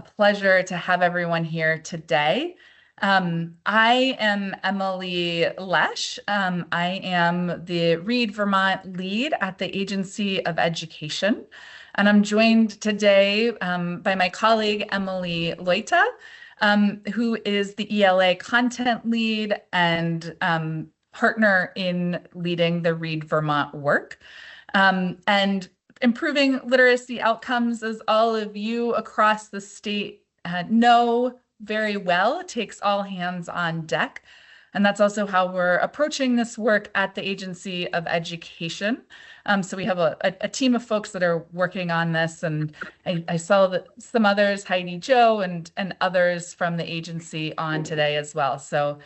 pleasure to have everyone here today. I am Emily Lesh. I am the Read Vermont lead at the Agency of Education. And I'm joined today by my colleague, Emily Loita, who is the ELA content lead and partner in leading the Read Vermont work. And improving literacy outcomes, as all of you across the state know very well, it takes all hands on deck. And that's also how we're approaching this work at the Agency of Education. So we have a team of folks that are working on this, and I saw that some others, Heidi Jo and others from the agency on today as well. So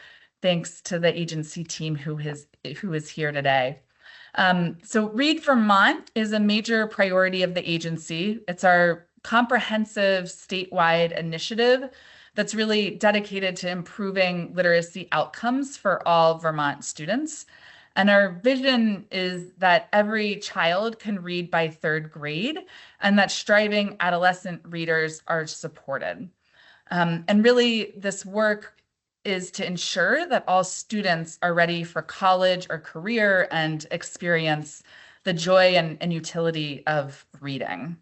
thanks to the agency team who is here today. So Read Vermont is a major priority of the agency. It's our comprehensive statewide initiative that's really dedicated to improving literacy outcomes for all Vermont students. And our vision is that every child can read by third grade and that striving adolescent readers are supported. And really, this work is to ensure that all students are ready for college or career and experience the joy and utility of reading.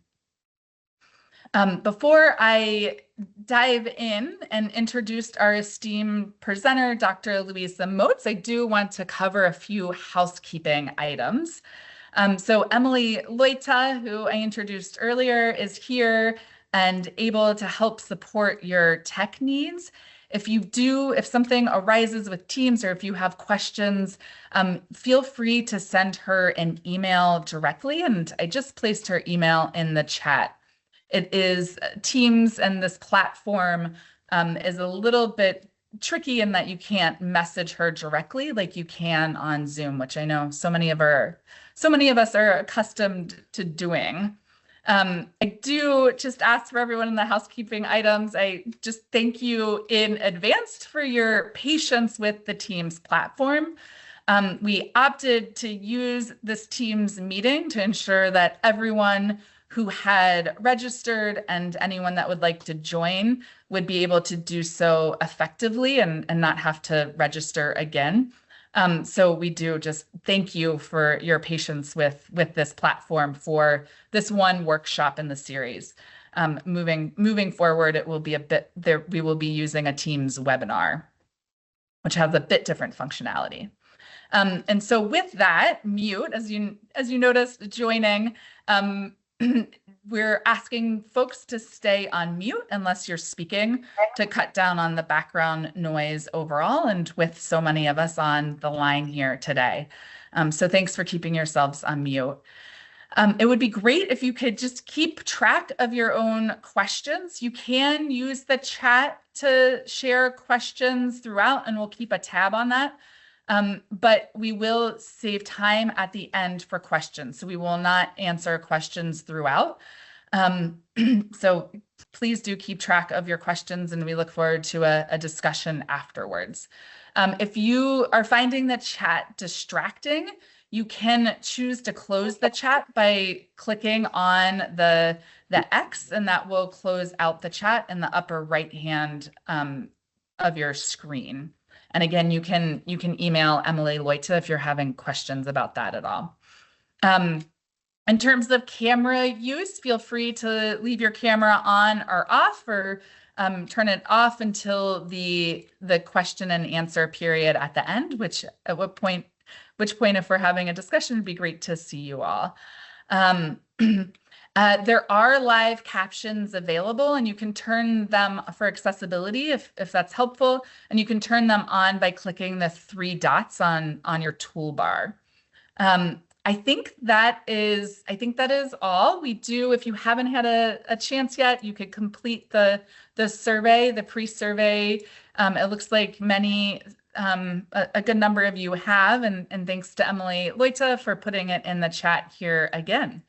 Before I dive in and introduce our esteemed presenter, Dr. Louisa Moats, I do want to cover a few housekeeping items. So Emily Loita, who I introduced earlier, is here and able to help support your tech needs. If something arises with Teams or if you have questions, feel free to send her an email directly. And I just placed her email in the chat. It is Teams, and this platform is a little bit tricky in that you can't message her directly like you can on Zoom, which I know so many of us are accustomed to doing. I do just ask for everyone in the housekeeping items. I just thank you in advance for your patience with the Teams platform. We opted to use this Teams meeting to ensure that everyone who had registered and anyone that would like to join would be able to do so effectively and not have to register again. So we do just thank you for your patience with this platform for this one workshop in the series. Moving forward, it will be we will be using a Teams webinar, which has a bit different functionality. And so with that, mute, as you noticed joining, we're asking folks to stay on mute unless you're speaking to cut down on the background noise overall, and with so many of us on the line here today. So thanks for keeping yourselves on mute. It would be great if you could just keep track of your own questions. You can use the chat to share questions throughout, and we'll keep a tab on that. But we will save time at the end for questions. So we will not answer questions throughout. So please do keep track of your questions, and we look forward to a discussion afterwards. If you are finding the chat distracting, you can choose to close the chat by clicking on the X, and that will close out the chat in the upper right hand of your screen. And again, you can email Emily Loita if you're having questions about that at all. In terms of camera use, feel free to leave your camera on or off, or turn it off until the question and answer period at the end, which point if we're having a discussion, it'd be great to see you all. There are live captions available, and you can turn them for accessibility if that's helpful, and you can turn them on by clicking the 3 dots on your toolbar. I think that is all. We do, if you haven't had a chance yet, you could complete the survey, the pre-survey. It looks like a good number of you have, and thanks to Emily Loita for putting it in the chat here again.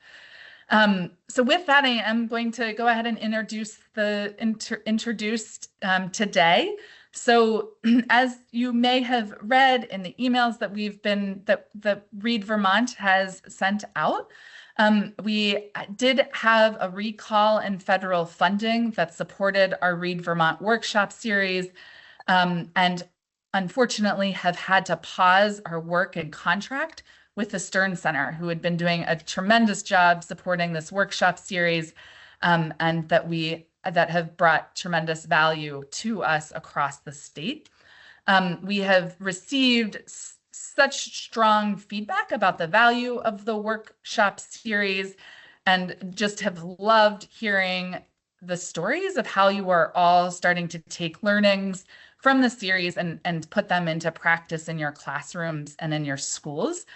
So with that, I am going to go ahead and introduce today. So as you may have read in the emails that that Read Vermont has sent out, We did have a recall in federal funding that supported our Read Vermont workshop series, and unfortunately have had to pause our work and contract with the Stern Center, who had been doing a tremendous job supporting this workshop series, and that have brought tremendous value to us across the state. We have received such strong feedback about the value of the workshop series and just have loved hearing the stories of how you are all starting to take learnings from the series and put them into practice in your classrooms and in your schools.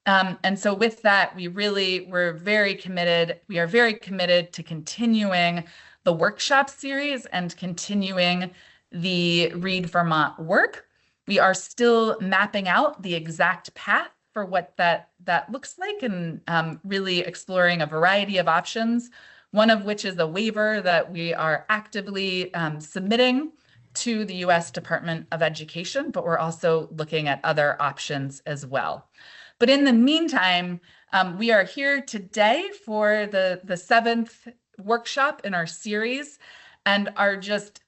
And so with that, we're very committed. We are very committed to continuing the workshop series and continuing the Read Vermont work. We are still mapping out the exact path for what that looks like, and really exploring a variety of options, one of which is a waiver that we are actively submitting to the U.S. Department of Education, but we're also looking at other options as well. But in the meantime, we are here today for the 7th workshop in our series and are just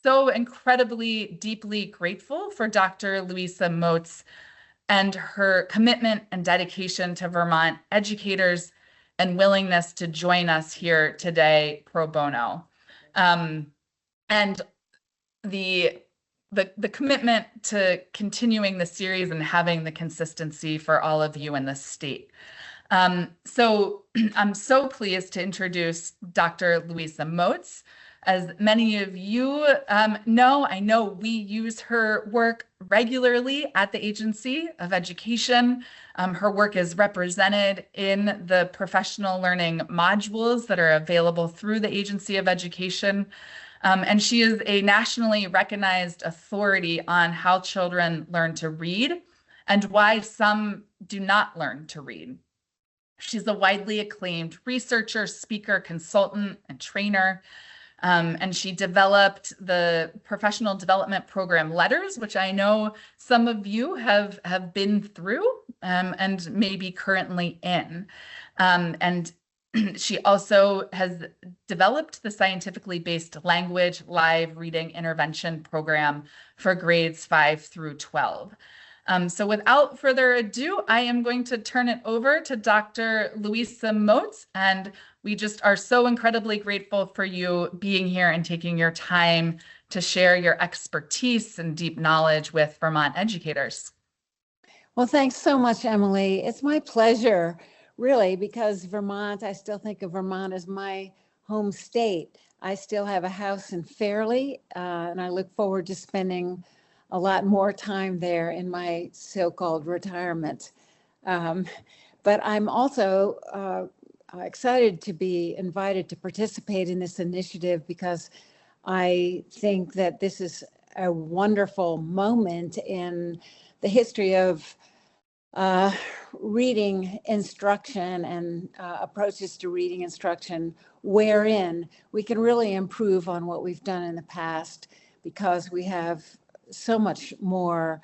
so incredibly deeply grateful for Dr. Louisa Moats and her commitment and dedication to Vermont educators and willingness to join us here today pro bono. And the commitment to continuing the series and having the consistency for all of you in the state. So I'm so pleased to introduce Dr. Louisa Moats. As many of you know, I know we use her work regularly at the Agency of Education. Her work is represented in the professional learning modules that are available through the Agency of Education. And she is a nationally recognized authority on how children learn to read and why some do not learn to read. She's a widely acclaimed researcher, speaker, consultant, and trainer. And she developed the professional development program Letters, which I know some of you have been through and maybe currently in. And she also has developed the scientifically based language live reading intervention program for grades 5 through 12. So without further ado, I am going to turn it over to Dr. Louisa Moats, and we just are so incredibly grateful for you being here and taking your time to share your expertise and deep knowledge with Vermont educators. Well, thanks so much, Emily. It's my pleasure, really, because Vermont, I still think of Vermont as my home state. I still have a house in Fairleigh, and I look forward to spending a lot more time there in my so-called retirement. But I'm also excited to be invited to participate in this initiative because I think that this is a wonderful moment in the history of reading instruction and approaches to reading instruction, wherein we can really improve on what we've done in the past because we have so much more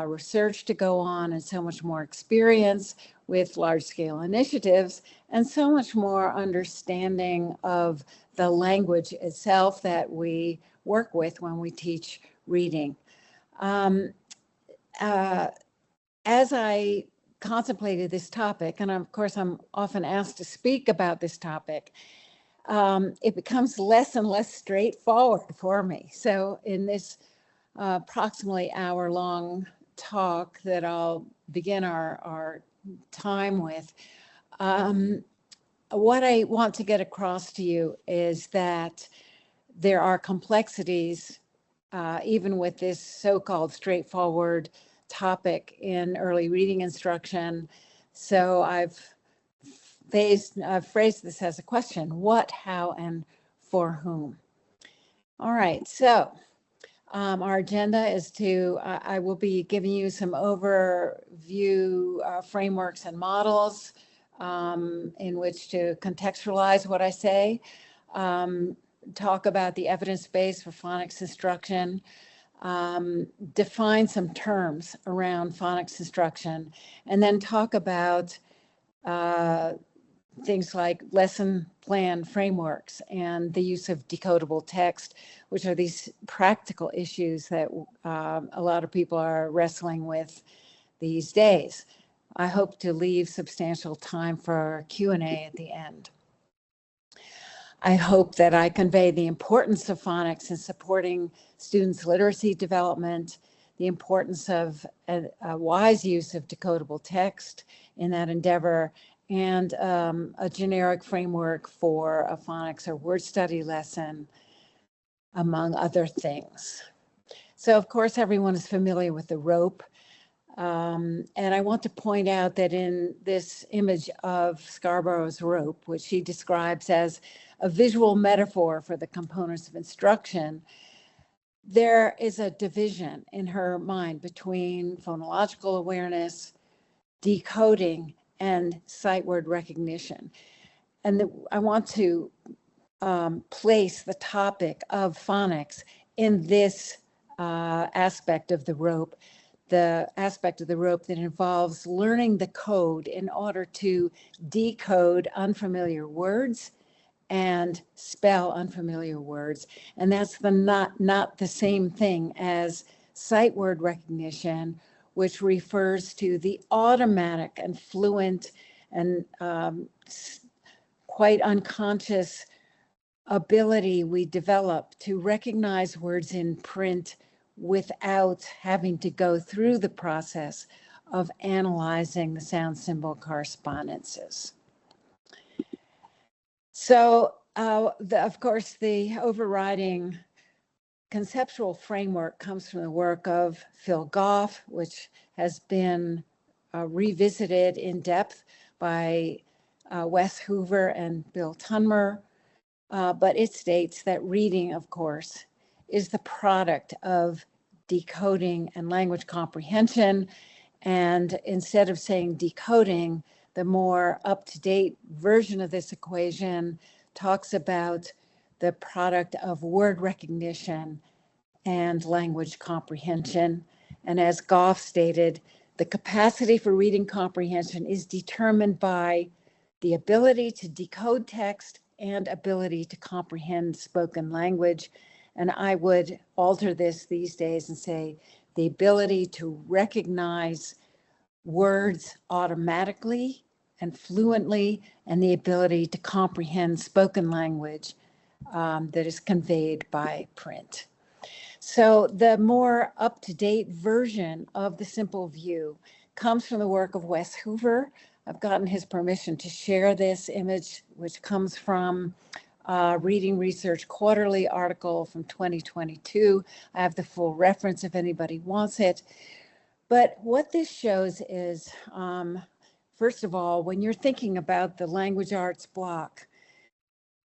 research to go on and so much more experience with large-scale initiatives and so much more understanding of the language itself that we work with when we teach reading. As I contemplated this topic, and of course I'm often asked to speak about this topic, it becomes less and less straightforward for me. So in this approximately hour-long talk that I'll begin our time with, what I want to get across to you is that there are complexities, even with this so-called straightforward topic in early reading instruction. So I've phrased this as a question: what, how, and for whom? All right, so our agenda is I will be giving you some overview frameworks and models in which to contextualize what I say, talk about the evidence base for phonics instruction, define some terms around phonics instruction, and then talk about things like lesson plan frameworks and the use of decodable text, which are these practical issues that a lot of people are wrestling with these days. I hope to leave substantial time for Q&A at the end. I hope that I convey the importance of phonics in supporting students' literacy development, the importance of a wise use of decodable text in that endeavor, and a generic framework for a phonics or word study lesson, among other things. So, of course, everyone is familiar with the rope. And I want to point out that in this image of Scarborough's rope, which she describes as a visual metaphor for the components of instruction, there is a division in her mind between phonological awareness, decoding, and sight word recognition. And I want to place the topic of phonics in this aspect of the rope, the aspect of the rope that involves learning the code in order to decode unfamiliar words and spell unfamiliar words. And that's not the same thing as sight word recognition, which refers to the automatic and fluent and quite unconscious ability we develop to recognize words in print without having to go through the process of analyzing the sound symbol correspondences. So, of course, the overriding conceptual framework comes from the work of Phil Goff, which has been revisited in depth by Wes Hoover and Bill Tunmer. But it states that reading, of course, is the product of decoding and language comprehension. And instead of saying decoding, the more up-to-date version of this equation talks about the product of word recognition and language comprehension. And as Goff stated, the capacity for reading comprehension is determined by the ability to decode text and ability to comprehend spoken language. And I would alter this these days and say the ability to recognize words automatically and fluently, and the ability to comprehend spoken language that is conveyed by print. So the more up-to-date version of the simple view comes from the work of Wes Hoover. I've gotten his permission to share this image, which comes from Reading Research Quarterly article from 2022. I have the full reference if anybody wants it. But what this shows is, first of all, when you're thinking about the language arts block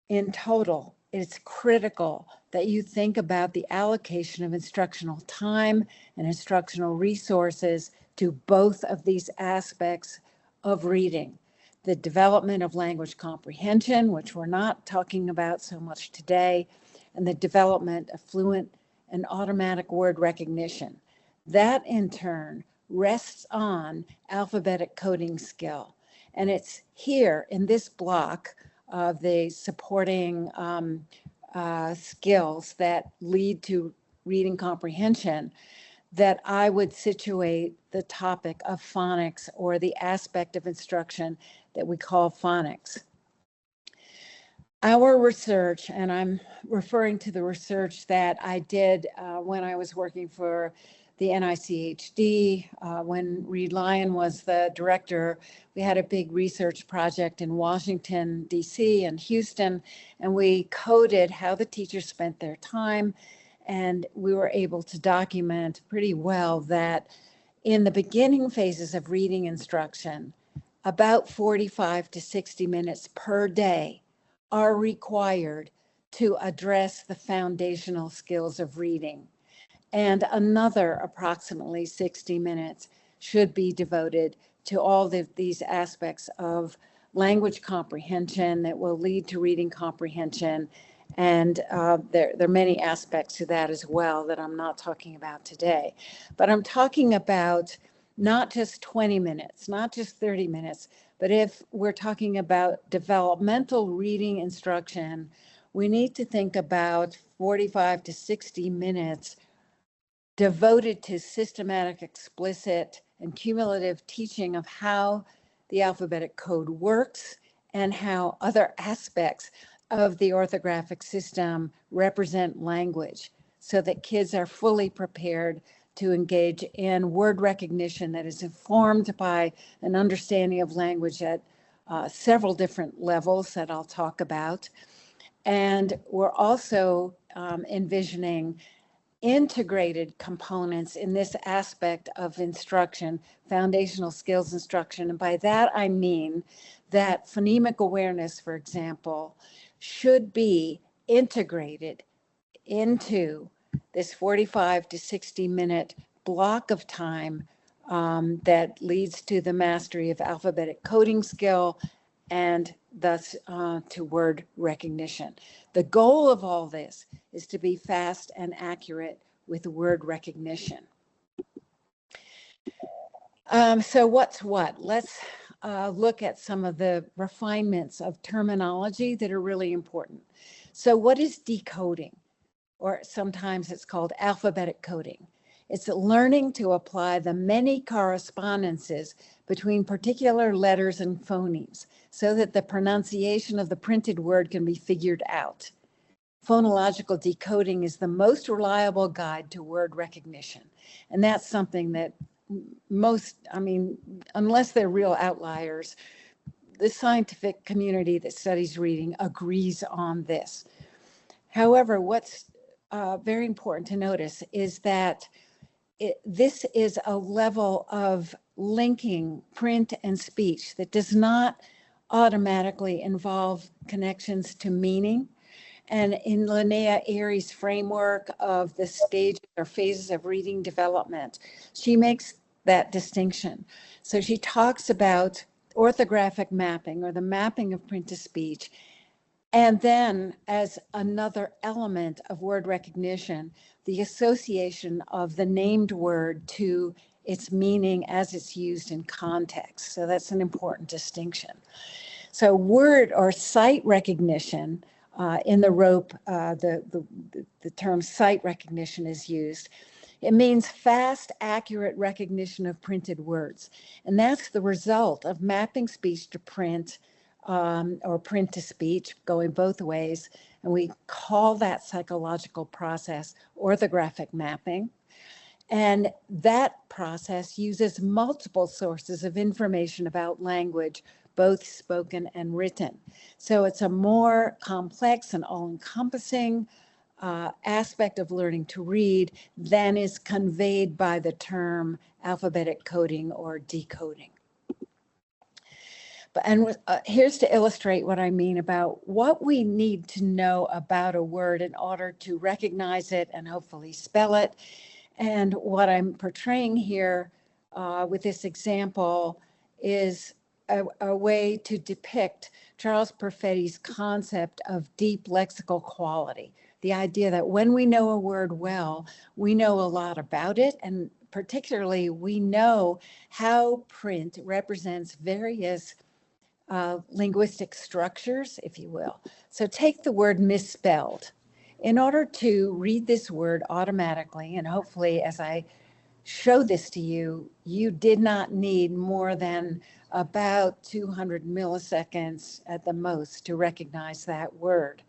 in total, it's critical that you think about the allocation of instructional time and instructional resources to both of these aspects of reading. The development of language comprehension, which we're not talking about so much today, and the development of fluent and automatic word recognition. That in turn rests on alphabetic coding skill. And it's here in this block of the supporting skills that lead to reading comprehension that I would situate the topic of phonics, or the aspect of instruction that we call phonics. Our research, and I'm referring to the research that I did when I was working for the NICHD, when Reed Lyon was the director. We had a big research project in Washington, DC and Houston, and we coded how the teachers spent their time. And we were able to document pretty well that in the beginning phases of reading instruction, about 45 to 60 minutes per day are required to address the foundational skills of reading. And another approximately 60 minutes should be devoted to all these aspects of language comprehension that will lead to reading comprehension. And there are many aspects to that as well that I'm not talking about today. But I'm talking about not just 20 minutes, not just 30 minutes, But if we're talking about developmental reading instruction, we need to think about 45 to 60 minutes devoted to systematic, explicit, and cumulative teaching of how the alphabetic code works and how other aspects of the orthographic system represent language, so that kids are fully prepared to engage in word recognition that is informed by an understanding of language at several different levels that I'll talk about. And we're also envisioning integrated components in this aspect of instruction, foundational skills instruction. And by that, I mean that phonemic awareness, for example, should be integrated into this 45 to 60 minute block of time that leads to the mastery of alphabetic coding skill and thus to word recognition. The goal of all this is to be fast and accurate with word recognition. So what's what? Let's look at some of the refinements of terminology that are really important. So what is decoding? Or sometimes it's called alphabetic coding. It's learning to apply the many correspondences between particular letters and phonemes so that the pronunciation of the printed word can be figured out. Phonological decoding is the most reliable guide to word recognition. And that's something that most, unless they're real outliers, the scientific community that studies reading agrees on this. However, what's very important to notice is that this is a level of linking print and speech that does not automatically involve connections to meaning. And in Linnea Airy's framework of the stages or phases of reading development, she makes that distinction. So she talks about orthographic mapping, or the mapping of print to speech, and then as another element of word recognition, the association of the named word to its meaning as it's used in context. So that's an important distinction. So word or sight recognition, in the rope, the term sight recognition is used. It means fast, accurate recognition of printed words. And that's the result of mapping speech to print, or print to speech, going both ways. And we call that psychological process orthographic mapping. And that process uses multiple sources of information about language, both spoken and written. So it's a more complex and all-encompassing aspect of learning to read than is conveyed by the term alphabetic coding or decoding. And here's to illustrate what I mean about what we need to know about a word in order to recognize it and hopefully spell it. And what I'm portraying here with this example is a way to depict Charles Perfetti's concept of deep lexical quality. The idea that when we know a word well, we know a lot about it, and particularly we know how print represents various linguistic structures, if you will. So take the word misspelled. In order to read this word automatically, and hopefully as I show this to you, you did not need more than about 200 milliseconds at the most to recognize that word.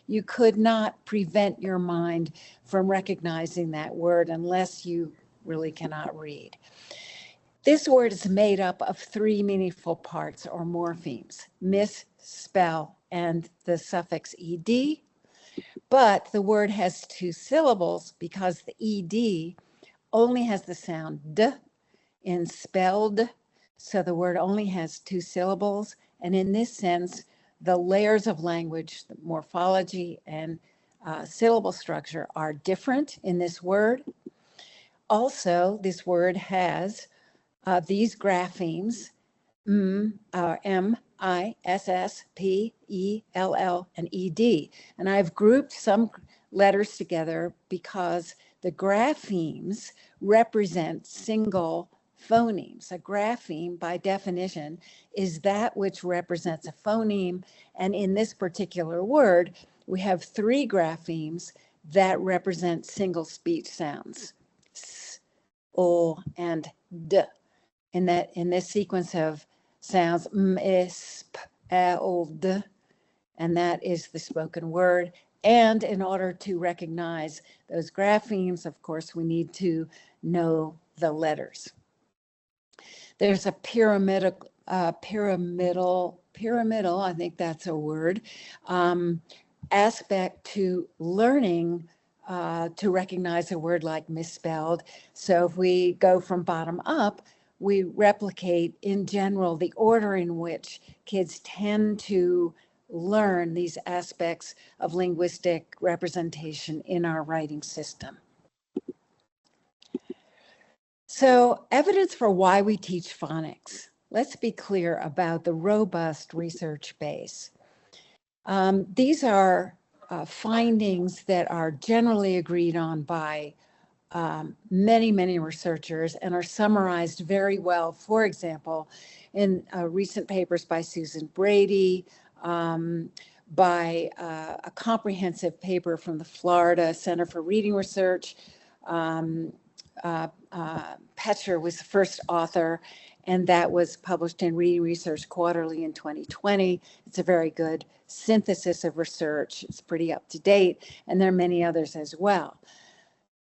You could not prevent your mind from recognizing that word unless you really cannot read. This word is made up of three meaningful parts or morphemes: misspell and the suffix ed. But the word has two syllables because the ed only has the sound d in spelled. So the word only has two syllables. And in this sense, the layers of language, the morphology and syllable structure are different in this word. Also, this word has these graphemes, M, I, S, S, P, E, L, L, and E, D. And I've grouped some letters together because the graphemes represent single phonemes. A grapheme, by definition, is that which represents a phoneme. And in this particular word, we have 3 graphemes that represent single speech sounds, s, o, and d. In this sequence of sounds, m, is, p, o, d, and that is the spoken word. And in order to recognize those graphemes, of course, we need to know the letters. There's a pyramidal, I think that's a word, aspect to learning to recognize a word like misspelled. So if we go from bottom up, we replicate in general the order in which kids tend to learn these aspects of linguistic representation in our writing system. So, evidence for why we teach phonics. Let's be clear about the robust research base. These are findings that are generally agreed on by many researchers and are summarized very well, for example, in recent papers by Susan Brady, by a comprehensive paper from the Florida Center for Reading Research. Petcher was the first author, and that was published in Reading Research Quarterly in 2020. It's a very good synthesis of research. It's pretty up to date, and there are many others as well.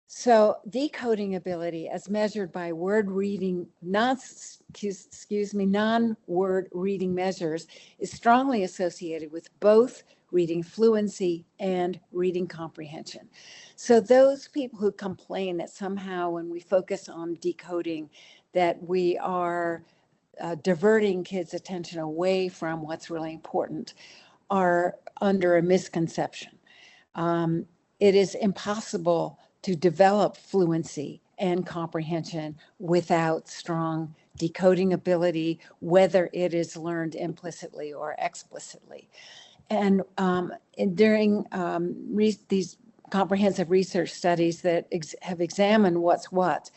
So decoding ability as measured by word reading, non-word reading measures is strongly associated with both reading fluency and reading comprehension. So those people who complain that somehow when we focus on decoding that we are diverting kids' attention away from what's really important are under a misconception. It is impossible to develop fluency and comprehension without strong decoding ability, whether it is learned implicitly or explicitly. And during these comprehensive research studies that have examined what's what,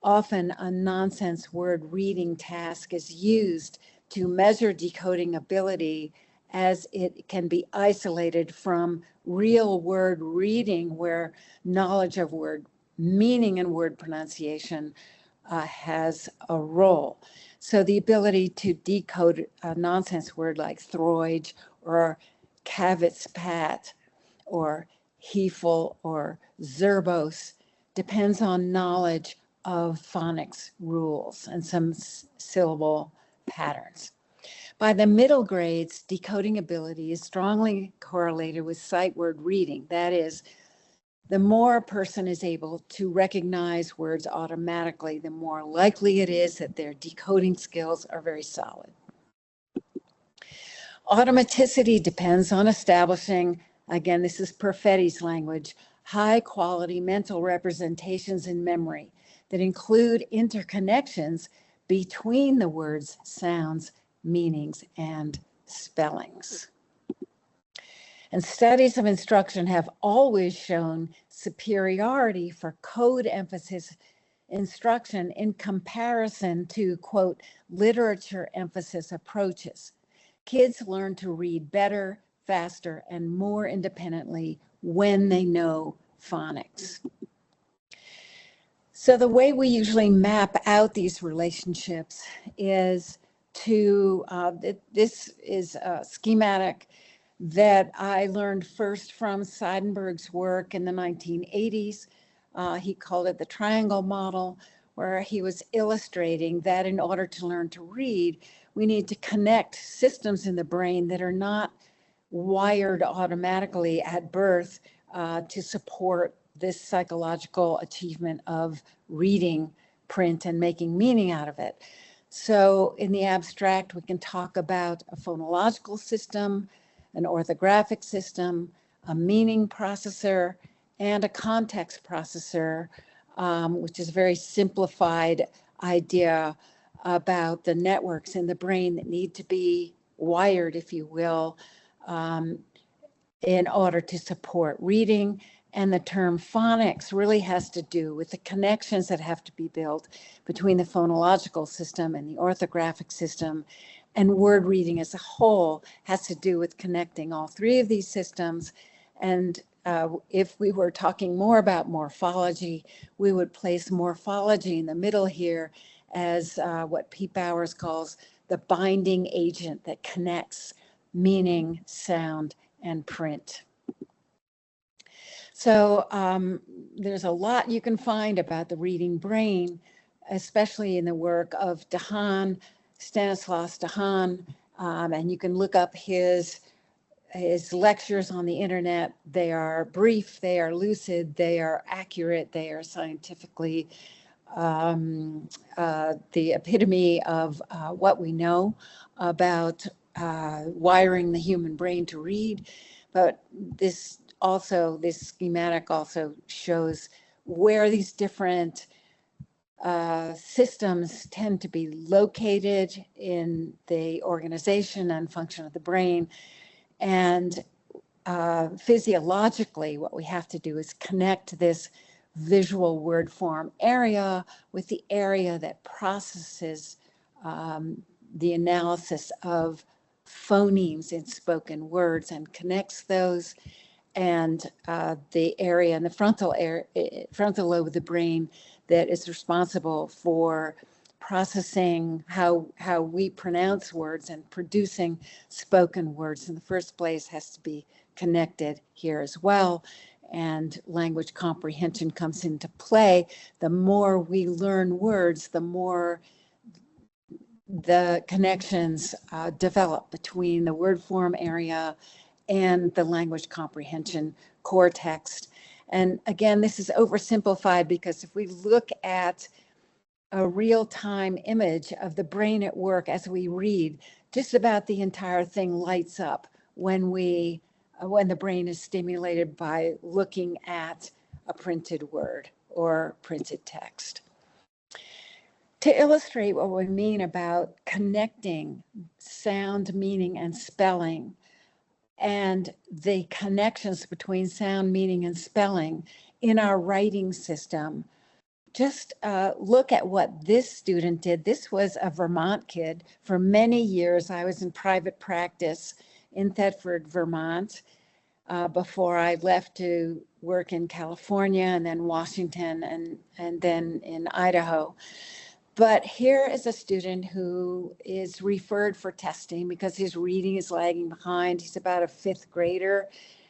often a nonsense word reading task is used to measure decoding ability as it can be isolated from real word reading where knowledge of word meaning and word pronunciation has a role. So the ability to decode a nonsense word like throidge or cavitspat or hefel or zerbos depends on knowledge of phonics rules and some syllable patterns. By the middle grades, decoding ability is strongly correlated with sight word reading. That is, the more a person is able to recognize words automatically, the more likely it is that their decoding skills are very solid. Automaticity depends on establishing, again, this is Perfetti's language, high quality mental representations in memory that include interconnections between the words, sounds, meanings, and spellings. And studies of instruction have always shown superiority for code emphasis instruction in comparison to, quote, literature emphasis approaches. Kids learn to read better, faster, and more independently when they know phonics. So the way we usually map out these relationships is to, this is a schematic that I learned first from Seidenberg's work in the 1980s. He called it the triangle model, where he was illustrating that in order to learn to read, we need to connect systems in the brain that are not wired automatically at birth to support this psychological achievement of reading print and making meaning out of it. So in the abstract, we can talk about a phonological system, an orthographic system, a meaning processor, and a context processor, which is a very simplified idea about the networks in the brain that need to be wired, if you will, in order to support reading. And the term phonics really has to do with the connections that have to be built between the phonological system and the orthographic system. And word reading as a whole has to do with connecting all three of these systems. And if we were talking more about morphology, we would place morphology in the middle here as what Pete Bowers calls the binding agent that connects meaning, sound, and print. So there's a lot you can find about the reading brain, especially in the work of Stanislaus Dehaene, and you can look up his lectures on the internet. They are brief, they are lucid, they are accurate, they are scientifically the epitome of what we know about wiring the human brain to read. But this schematic also shows where these different systems tend to be located in the organization and function of the brain. And physiologically, what we have to do is connect this visual word form area with the area that processes the analysis of phonemes in spoken words and connects those, and the area in the frontal lobe of the brain that is responsible for processing how we pronounce words and producing spoken words in the first place has to be connected here as well. And language comprehension comes into play. The more we learn words, the more the connections develop between the word form area and the language comprehension cortex. And again, this is oversimplified because if we look at a real-time image of the brain at work as we read, just about the entire thing lights up when the brain is stimulated by looking at a printed word or printed text. To illustrate what we mean about connecting sound, meaning, and spelling, and the connections between sound, meaning, and spelling in our writing system, just look at what this student did. This was a Vermont kid. For many years, I was in private practice in Thetford, Vermont, before I left to work in California and then Washington and then in Idaho. But here is a student who is referred for testing because his reading is lagging behind. He's about a fifth grader.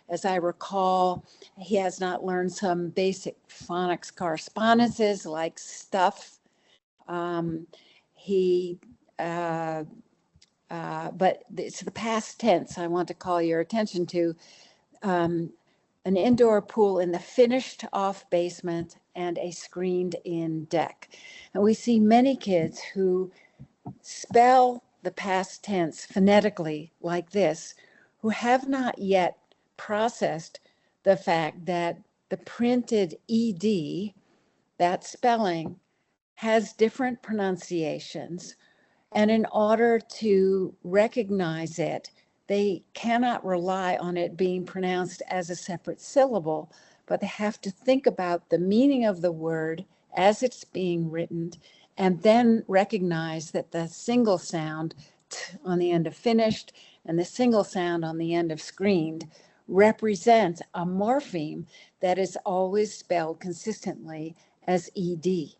As I recall, he has not learned some basic phonics correspondences like stuff. But it's the past tense I want to call your attention to. An indoor pool in the finished off basement and a screened in deck. And we see many kids who spell the past tense phonetically like this, who have not yet processed the fact that the printed ED, that spelling, has different pronunciations. And in order to recognize it, they cannot rely on it being pronounced as a separate syllable, but they have to think about the meaning of the word as it's being written, and then recognize that the single sound t on the end of finished and the single sound on the end of screened represents a morpheme that is always spelled consistently as ED.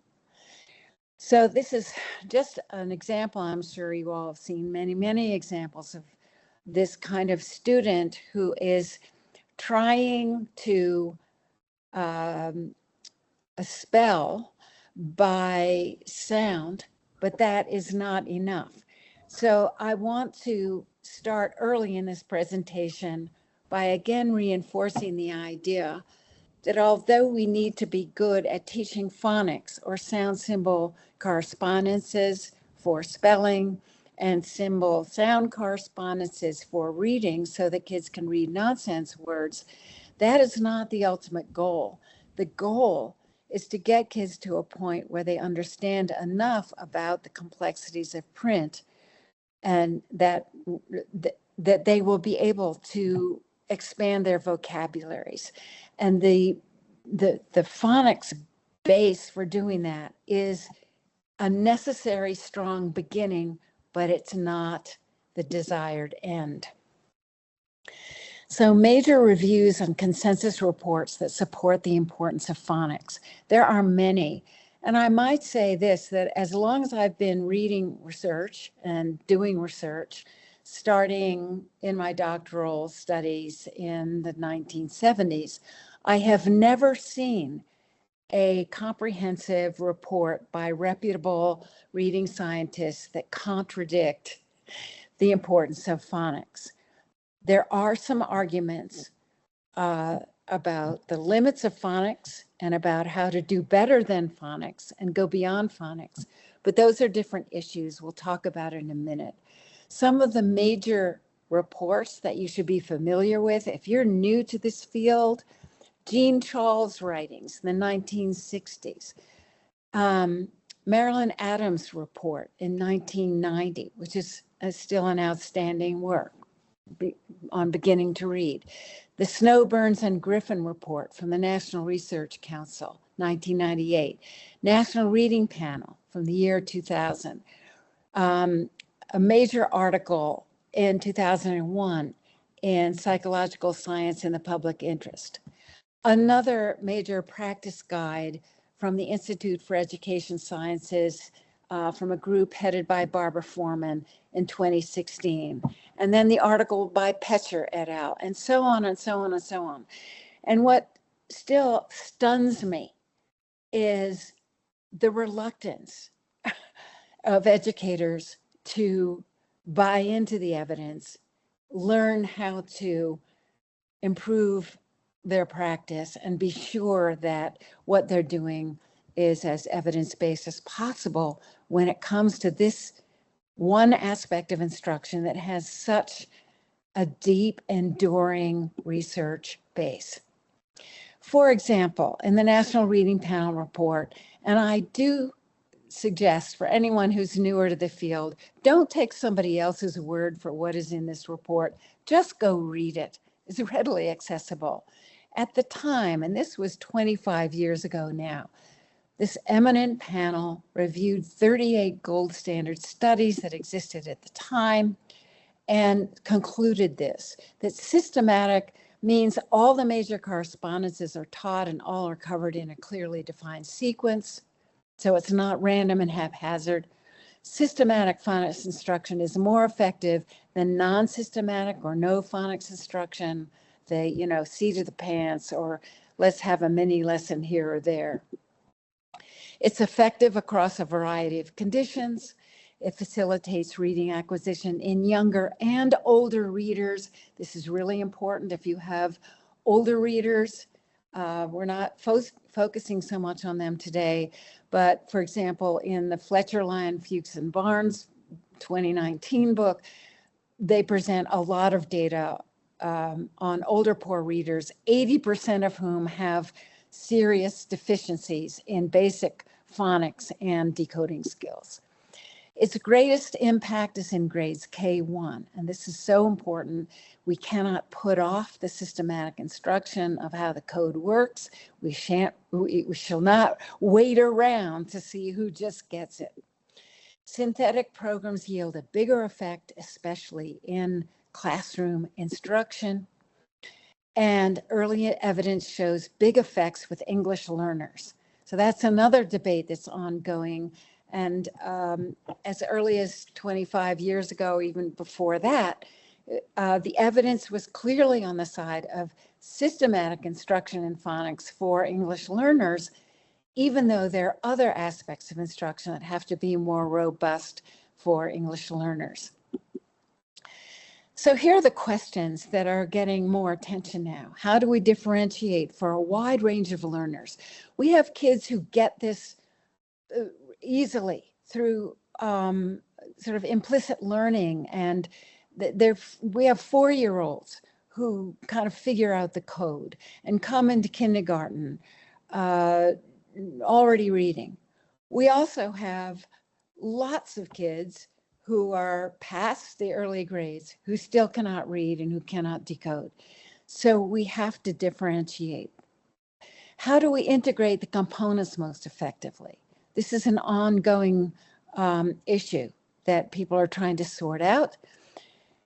So this is just an example. I'm sure you all have seen many, many examples of this kind of student who is trying to spell by sound, but that is not enough. So I want to start early in this presentation by again reinforcing the idea that although we need to be good at teaching phonics or sound symbol correspondences for spelling and symbol sound correspondences for reading so that kids can read nonsense words, that is not the ultimate goal. The goal is to get kids to a point where they understand enough about the complexities of print and that they will be able to expand their vocabularies. And the phonics base for doing that is a necessary strong beginning, but it's not the desired end. So major reviews and consensus reports that support the importance of phonics. There are many. And I might say this, that as long as I've been reading research and doing research, starting in my doctoral studies in the 1970s, I have never seen a comprehensive report by reputable reading scientists that contradict the importance of phonics. There are some arguments about the limits of phonics and about how to do better than phonics and go beyond phonics, but those are different issues we'll talk about in a minute. Some of the major reports that you should be familiar with, if you're new to this field, Jean Chall's writings in the 1960s, Marilyn Adams' report in 1990, which is still an outstanding work on beginning to read. The Snow, Burns, and Griffin report from the National Research Council, 1998. National Reading Panel from the year 2000. A major article in 2001 in Psychological Science in the Public Interest. Another major practice guide from the Institute for Education Sciences from a group headed by Barbara Foreman in 2016. And then the article by Petcher et al., and so on and so on and so on. And what still stuns me is the reluctance of educators to buy into the evidence, learn how to improve their practice, and be sure that what they're doing is as evidence-based as possible when it comes to this one aspect of instruction that has such a deep, enduring research base. For example, in the National Reading Panel report, and I do suggest for anyone who's newer to the field, don't take somebody else's word for what is in this report. Just go read it. It's readily accessible. At the time, and this was 25 years ago now, this eminent panel reviewed 38 gold standard studies that existed at the time and concluded this, that systematic means all the major correspondences are taught and all are covered in a clearly defined sequence. So it's not random and haphazard. Systematic phonics instruction is more effective than non-systematic or no phonics instruction. They, seat of the pants, or let's have a mini lesson here or there. It's effective across a variety of conditions. It facilitates reading acquisition in younger and older readers. This is really important if you have older readers. We're not focusing so much on them today, but for example, in the Fletcher, Lyon, Fuchs, and Barnes 2019 book, they present a lot of data on older poor readers, 80% of whom have serious deficiencies in basic phonics and decoding skills. Its greatest impact is in grades K1, and this is so important. We cannot put off the systematic instruction of how the code works. We shall not wait around to see who just gets it. Synthetic programs yield a bigger effect, especially in classroom instruction. And early evidence shows big effects with English learners. So that's another debate that's ongoing. And as early as 25 years ago, even before that, the evidence was clearly on the side of systematic instruction in phonics for English learners, even though there are other aspects of instruction that have to be more robust for English learners. So here are the questions that are getting more attention now. How do we differentiate for a wide range of learners? We have kids who get this easily through sort of implicit learning, and we have 4-year-olds who kind of figure out the code and come into kindergarten already reading. We also have lots of kids who are past the early grades who still cannot read and who cannot decode. So we have to differentiate. How do we integrate the components most effectively? This is an ongoing issue that people are trying to sort out,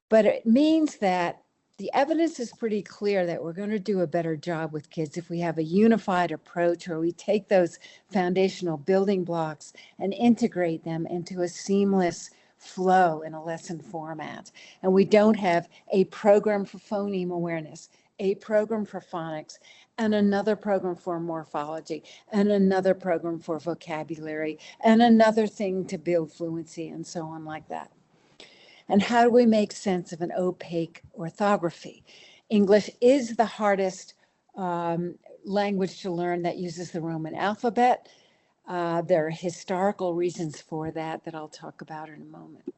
but it means that the evidence is pretty clear that we're going to do a better job with kids if we have a unified approach, or we take those foundational building blocks and integrate them into a seamless flow in a lesson format. And we don't have a program for phoneme awareness, a program for phonics, and another program for morphology, and another program for vocabulary, and another thing to build fluency, and so on like that. And how do we make sense of an opaque orthography? English is the hardest language to learn that uses the Roman alphabet. There are historical reasons for that I'll talk about in a moment.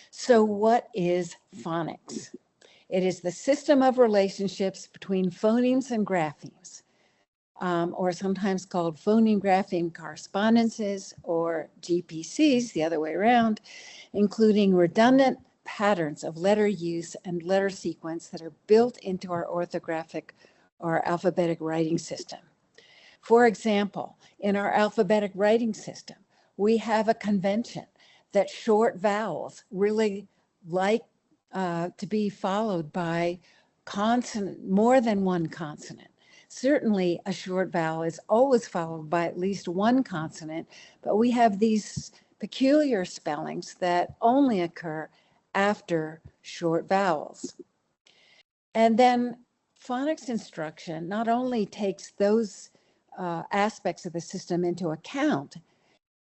So what is phonics? It is the system of relationships between phonemes and graphemes, or sometimes called phoneme-grapheme correspondences, or GPCs, the other way around, including redundant patterns of letter use and letter sequence that are built into our orthographic or alphabetic writing system. For example, in our alphabetic writing system, we have a convention that short vowels really like to be followed by consonant, more than one consonant. Certainly a short vowel is always followed by at least one consonant, but we have these peculiar spellings that only occur after short vowels. And then phonics instruction not only takes those aspects of the system into account,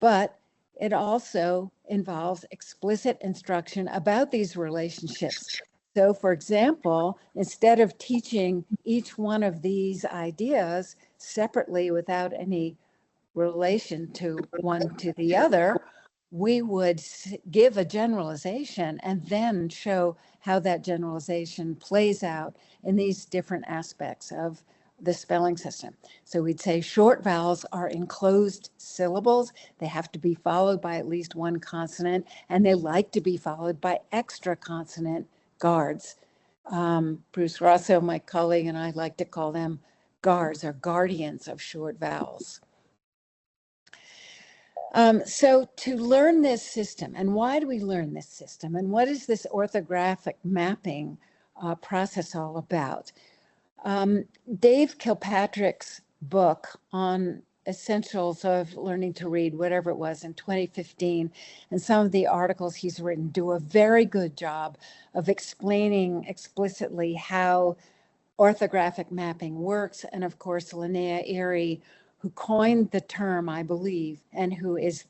but it also involves explicit instruction about these relationships. So for example, instead of teaching each one of these ideas separately without any relation to one to the other, we would give a generalization and then show how that generalization plays out in these different aspects of the spelling system. So we'd say short vowels are enclosed syllables. They have to be followed by at least one consonant, and they like to be followed by extra consonant guards. Bruce Rosso, my colleague, and I like to call them guards or guardians of short vowels. So to learn this system, and why do we learn this system, and what is this orthographic mapping process all about? Dave Kilpatrick's book on essentials of learning to read, whatever it was, in 2015, and some of the articles he's written do a very good job of explaining explicitly how orthographic mapping works. And of course, Linnea Erie, who coined the term, I believe, and who is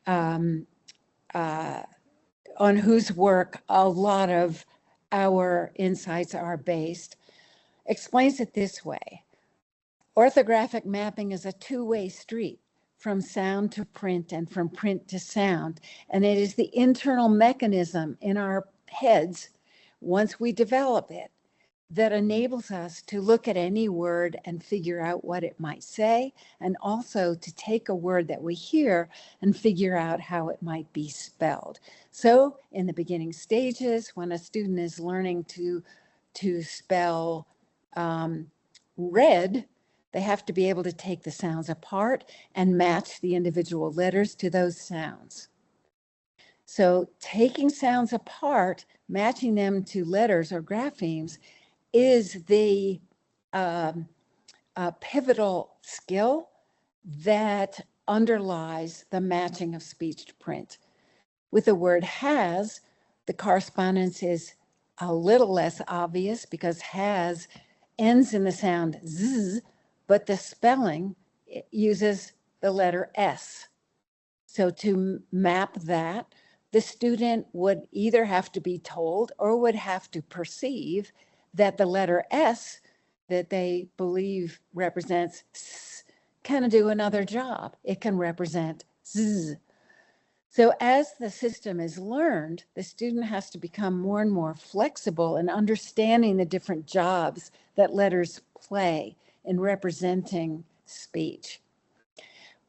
on whose work a lot of our insights are based, explains it this way. Orthographic mapping is a two-way street, from sound to print and from print to sound. And it is the internal mechanism in our heads, once we develop it, that enables us to look at any word and figure out what it might say, and also to take a word that we hear and figure out how it might be spelled. So in the beginning stages, when a student is learning to spell red, they have to be able to take the sounds apart and match the individual letters to those sounds. So taking sounds apart, matching them to letters or graphemes, is the pivotal skill that underlies the matching of speech to print. With the word has, the correspondence is a little less obvious because has ends in the sound z, but the spelling uses the letter S. So to map that, the student would either have to be told or would have to perceive that the letter S that they believe represents S can do another job. It can represent Z. So as the system is learned, the student has to become more and more flexible in understanding the different jobs that letters play in representing speech.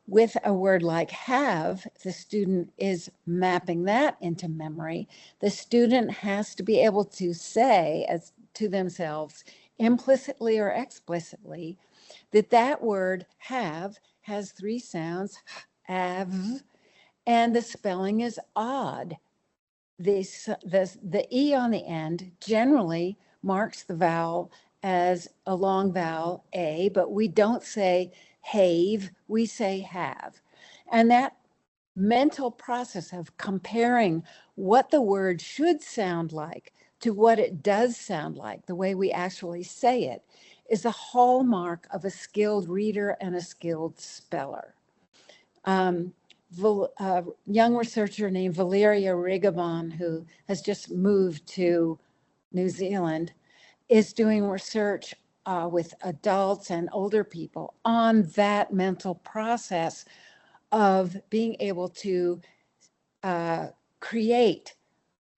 With a word like have, the student is mapping that into memory. The student has to be able to say, as to themselves, implicitly or explicitly, that that word have has three sounds, have, and the spelling is odd. The E on the end generally marks the vowel as a long vowel, A, but we don't say have, we say have. And that mental process of comparing what the word should sound like to what it does sound like, the way we actually say it, is a hallmark of a skilled reader and a skilled speller. A young researcher named Valeria Rigobon, who has just moved to New Zealand, is doing research with adults and older people on that mental process of being able to create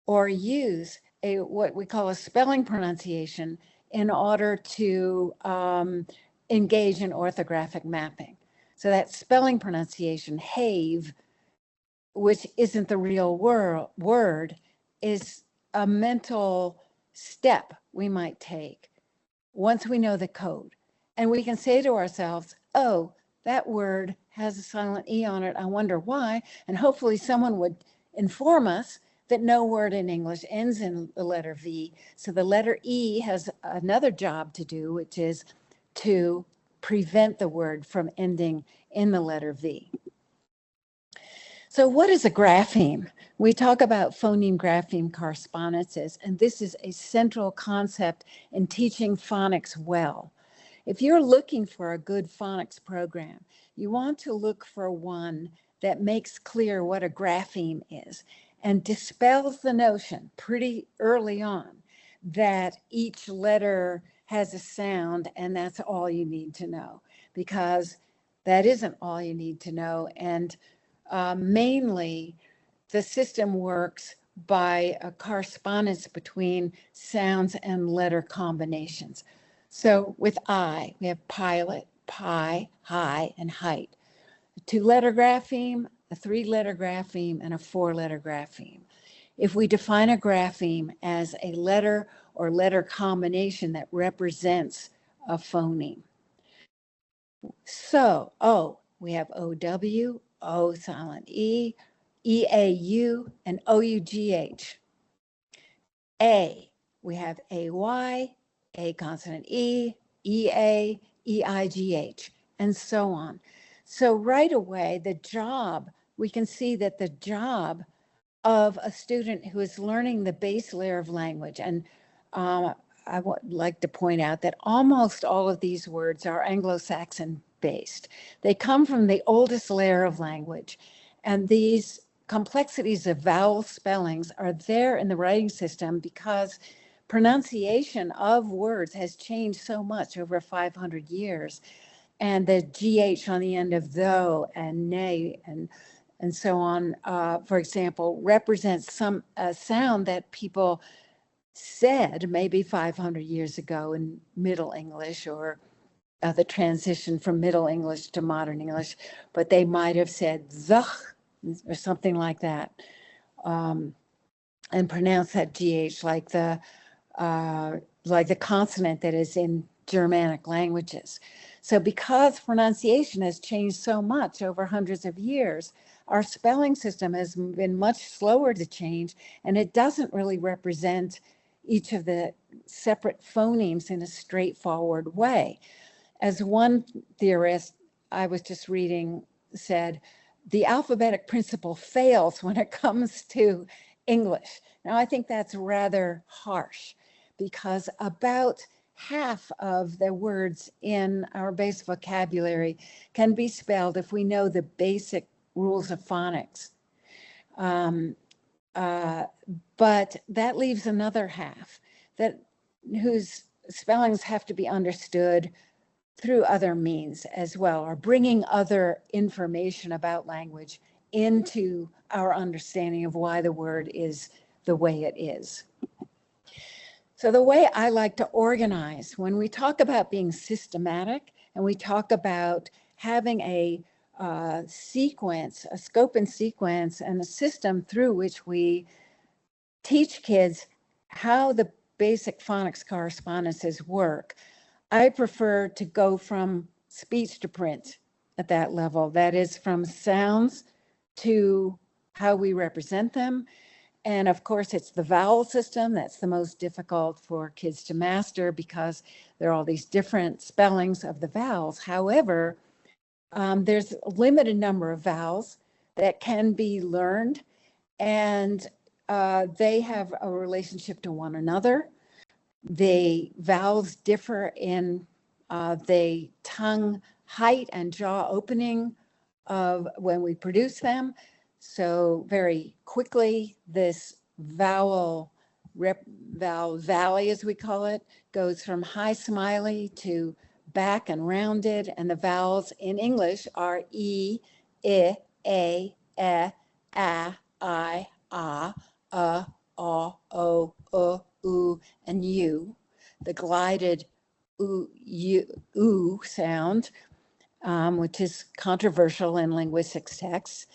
or use what we call a spelling pronunciation in order to engage in orthographic mapping. So that spelling pronunciation, have, which isn't the real word, is a mental step we might take once we know the code. And we can say to ourselves, oh, that word has a silent E on it. I wonder why. And hopefully someone would inform us that no word in English ends in the letter V. So the letter E has another job to do, which is to prevent the word from ending in the letter V. So what is a grapheme? We talk about phoneme-grapheme correspondences, and this is a central concept in teaching phonics well. If you're looking for a good phonics program, you want to look for one that makes clear what a grapheme is and dispels the notion pretty early on that each letter has a sound and that's all you need to know, because that isn't all you need to know. And mainly the system works by a correspondence between sounds and letter combinations. So with I, we have pilot, pi, high, and height. A two-letter grapheme, a three-letter grapheme, and a four-letter grapheme. If we define a grapheme as a letter or letter combination that represents a phoneme. So, O, we have OW, O silent E, EAU, and OUGH. A, we have AY, A consonant E, EA, EIGH, and so on. So right away, the job, we can see that the job of a student who is learning the base layer of language, and I would like to point out that almost all of these words are Anglo-Saxon based. They come from the oldest layer of language, and these complexities of vowel spellings are there in the writing system because pronunciation of words has changed so much over 500 years. And the GH on the end of though and nay and so on, for example, represents some sound that people said maybe 500 years ago in Middle English, or the transition from Middle English to Modern English, but they might have said "zach" or something like that, and pronounce that GH like the consonant that is in Germanic languages. So because pronunciation has changed so much over hundreds of years, our spelling system has been much slower to change, and it doesn't really represent each of the separate phonemes in a straightforward way. As one theorist I was just reading said, the alphabetic principle fails when it comes to English. Now, I think that's rather harsh, because about half of the words in our base vocabulary can be spelled if we know the basic rules of phonics. But that leaves another half whose spellings have to be understood through other means as well, or bringing other information about language into our understanding of why the word is the way it is. So the way I like to organize, when we talk about being systematic and we talk about having a sequence, a scope and sequence, and a system through which we teach kids how the basic phonics correspondences work. I prefer to go from speech to print at that level. That is, from sounds to how we represent them. And of course, it's the vowel system that's the most difficult for kids to master because there are all these different spellings of the vowels. However, there's a limited number of vowels that can be learned, and they have a relationship to one another. The vowels differ in the tongue height and jaw opening of when we produce them. So very quickly, this vowel valley, as we call it, goes from high smiley to back and rounded. And the vowels in English are E, I, A, E, I, O, U, and U. The glided oo sound, which is controversial in linguistics texts.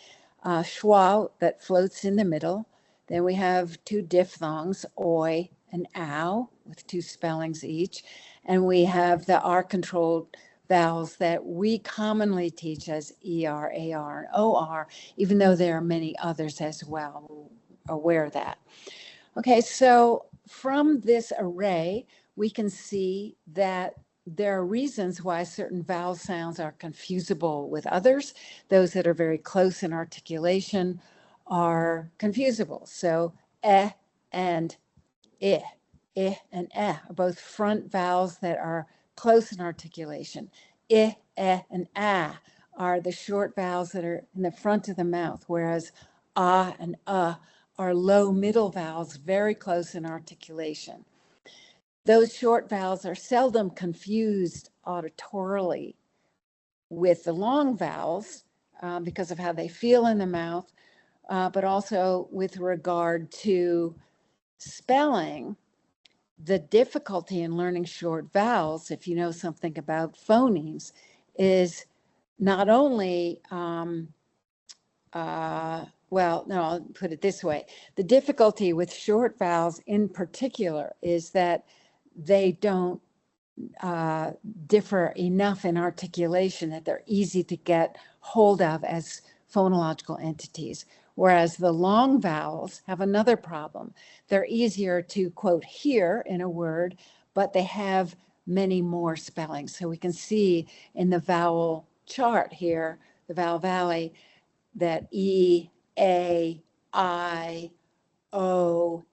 Schwa, that floats in the middle. Then we have two diphthongs, oi and ow, with two spellings each. And we have the R-controlled vowels that we commonly teach as ER, AR, and OR, even though there are many others as well. We're aware of that. Okay, so from this array, we can see that there are reasons why certain vowel sounds are confusable with others. Those that are very close in articulation are confusable. So and I and are both front vowels that are close in articulation. I and are the short vowels that are in the front of the mouth, whereas and are low middle vowels, very close in articulation. Those short vowels are seldom confused auditorily with the long vowels because of how they feel in the mouth, but also with regard to spelling. The difficulty in learning short vowels, if you know something about phonemes, is not only, well, no, I'll put it this way. The difficulty with short vowels in particular is that they don't differ enough in articulation that they're easy to get hold of as phonological entities. Whereas the long vowels have another problem. They're easier to, quote, hear in a word, but they have many more spellings. So we can see in the vowel chart here, the vowel valley, that E, A, I, O,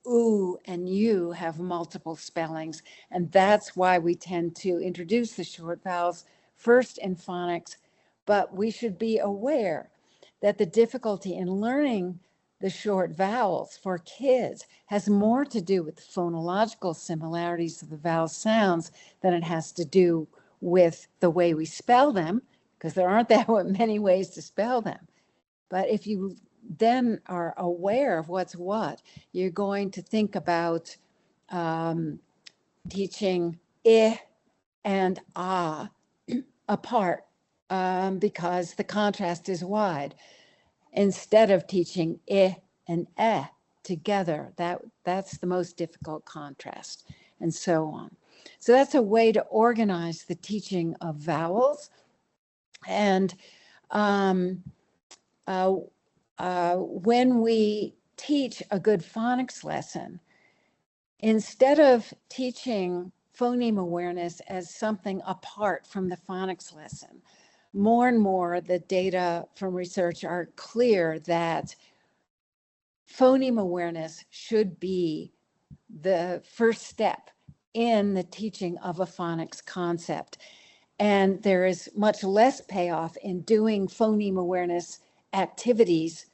U, and U have multiple spellings. And that's why we tend to introduce the short vowels first in phonics. But we should be aware that the difficulty in learning the short vowels for kids has more to do with phonological similarities of the vowel sounds than it has to do with the way we spell them, because there aren't that many ways to spell them. But if you then are aware of what's what, you're going to think about teaching I and apart because the contrast is wide. Instead of teaching I and together, that's the most difficult contrast, and so on. So that's a way to organize the teaching of vowels. And when we teach a good phonics lesson, instead of teaching phoneme awareness as something apart from the phonics lesson, more and more the data from research are clear that phoneme awareness should be the first step in the teaching of a phonics concept. And there is much less payoff in doing phoneme awareness activities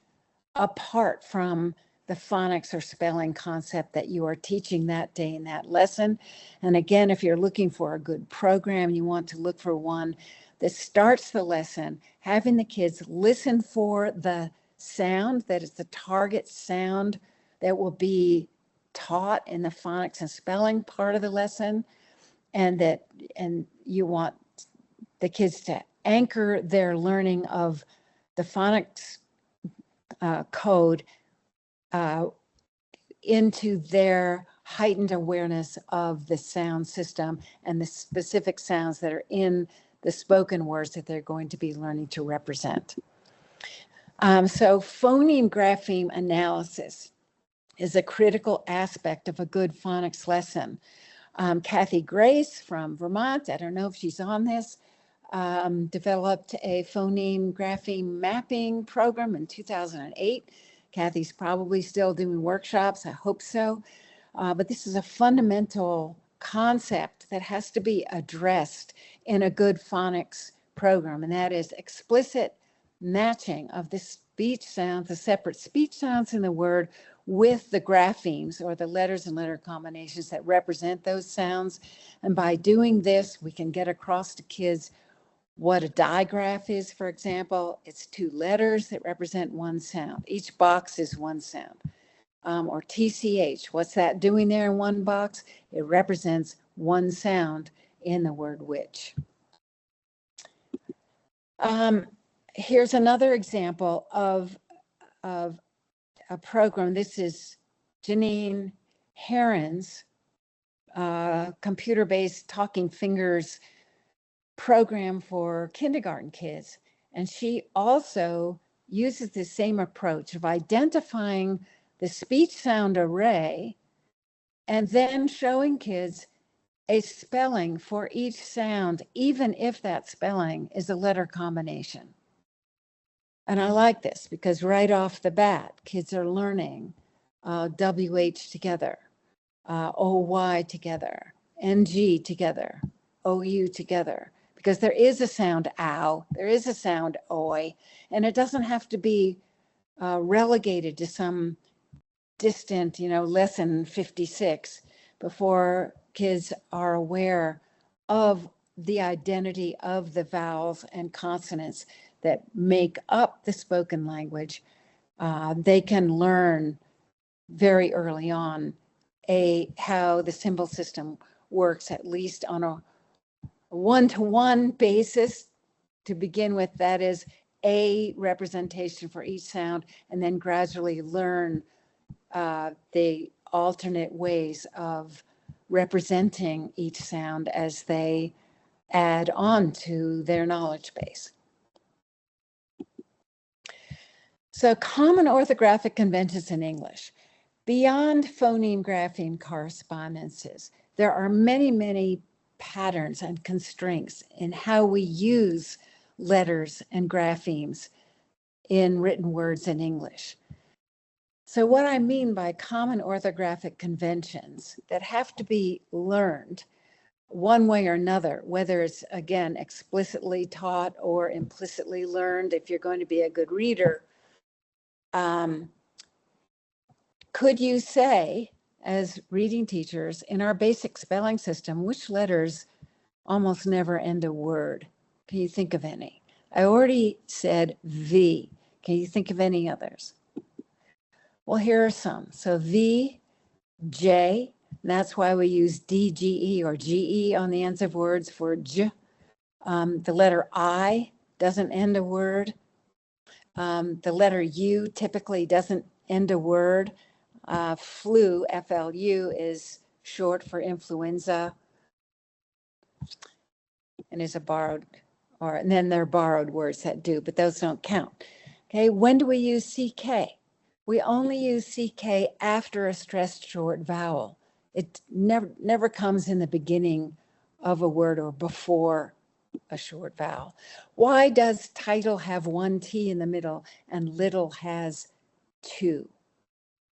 apart from the phonics or spelling concept that you are teaching that day in that lesson. And again, if you're looking for a good program, you want to look for one that starts the lesson, having the kids listen for the sound that is the target sound that will be taught in the phonics and spelling part of the lesson, and you want the kids to anchor their learning of the phonics code into their heightened awareness of the sound system and the specific sounds that are in the spoken words that they're going to be learning to represent. So phoneme grapheme analysis is a critical aspect of a good phonics lesson. Kathy Grace from Vermont, I don't know if she's on this, developed a phoneme grapheme mapping program in 2008. Kathy's probably still doing workshops, I hope so. But this is a fundamental concept that has to be addressed in a good phonics program, and that is explicit matching of the speech sounds, the separate speech sounds in the word with the graphemes or the letters and letter combinations that represent those sounds. And by doing this, we can get across to kids what a digraph is, for example. It's two letters that represent one sound. Each box is one sound. Or TCH, what's that doing there in one box? It represents one sound in the word which. Here's another example of a program. This is Janine Heron's computer-based Talking Fingers program for kindergarten kids. And she also uses the same approach of identifying the speech sound array and then showing kids a spelling for each sound, even if that spelling is a letter combination. And I like this because right off the bat, kids are learning WH together, OY together, NG together, OU together, because there is a sound ow, there is a sound oi, and it doesn't have to be relegated to some distant, lesson 56 before kids are aware of the identity of the vowels and consonants that make up the spoken language. They can learn very early on how the symbol system works, at least on a one-to-one basis to begin with. That is a representation for each sound, and then gradually learn the alternate ways of representing each sound as they add on to their knowledge base. So common orthographic conventions in English. Beyond phoneme grapheme correspondences, there are many, many patterns and constraints in how we use letters and graphemes in written words in English. So what I mean by common orthographic conventions that have to be learned one way or another, whether it's, again, explicitly taught or implicitly learned, if you're going to be a good reader. Could you say, as reading teachers, in our basic spelling system, which letters almost never end a word? Can you think of any? I already said V. Can you think of any others? Well, here are some. So V, J, and that's why we use DGE or GE on the ends of words for J. The letter I doesn't end a word. The letter U typically doesn't end a word. Flu, FLU, is short for influenza and is a borrowed, and then there are borrowed words that do, but those don't count. Okay, when do we use CK? We only use CK after a stressed short vowel. It never comes in the beginning of a word or before a short vowel. Why does title have one T in the middle and little has two?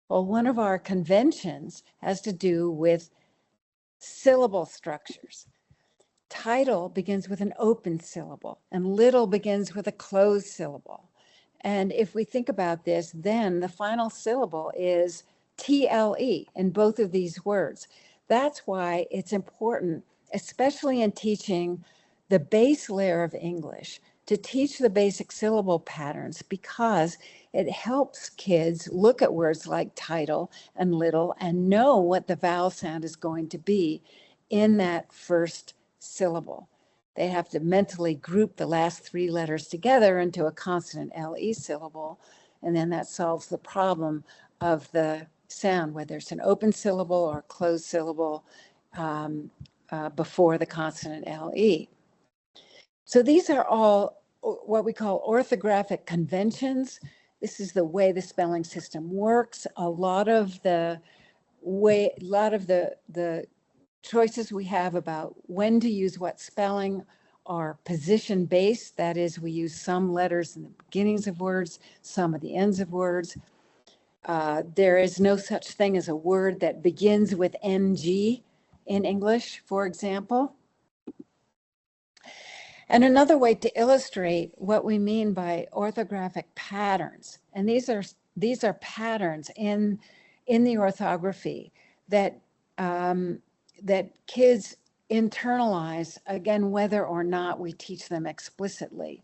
Well, one of our conventions has to do with syllable structures. Title begins with an open syllable and little begins with a closed syllable. And if we think about this, then the final syllable is TLE in both of these words. That's why it's important, especially in teaching the base layer of English, to teach the basic syllable patterns, because it helps kids look at words like title and little and know what the vowel sound is going to be in that first syllable. They have to mentally group the last three letters together into a consonant LE syllable, and then that solves the problem of the sound, whether it's an open syllable or a closed syllable before the consonant LE. So these are all what we call orthographic conventions. This is the way the spelling system works. A lot of the choices we have about when to use what spelling are position based. That is, we use some letters in the beginnings of words, some at the ends of words. There is no such thing as a word that begins with NG in English, for example. And another way to illustrate what we mean by orthographic patterns, and these are patterns in the orthography that that kids internalize, again, whether or not we teach them explicitly.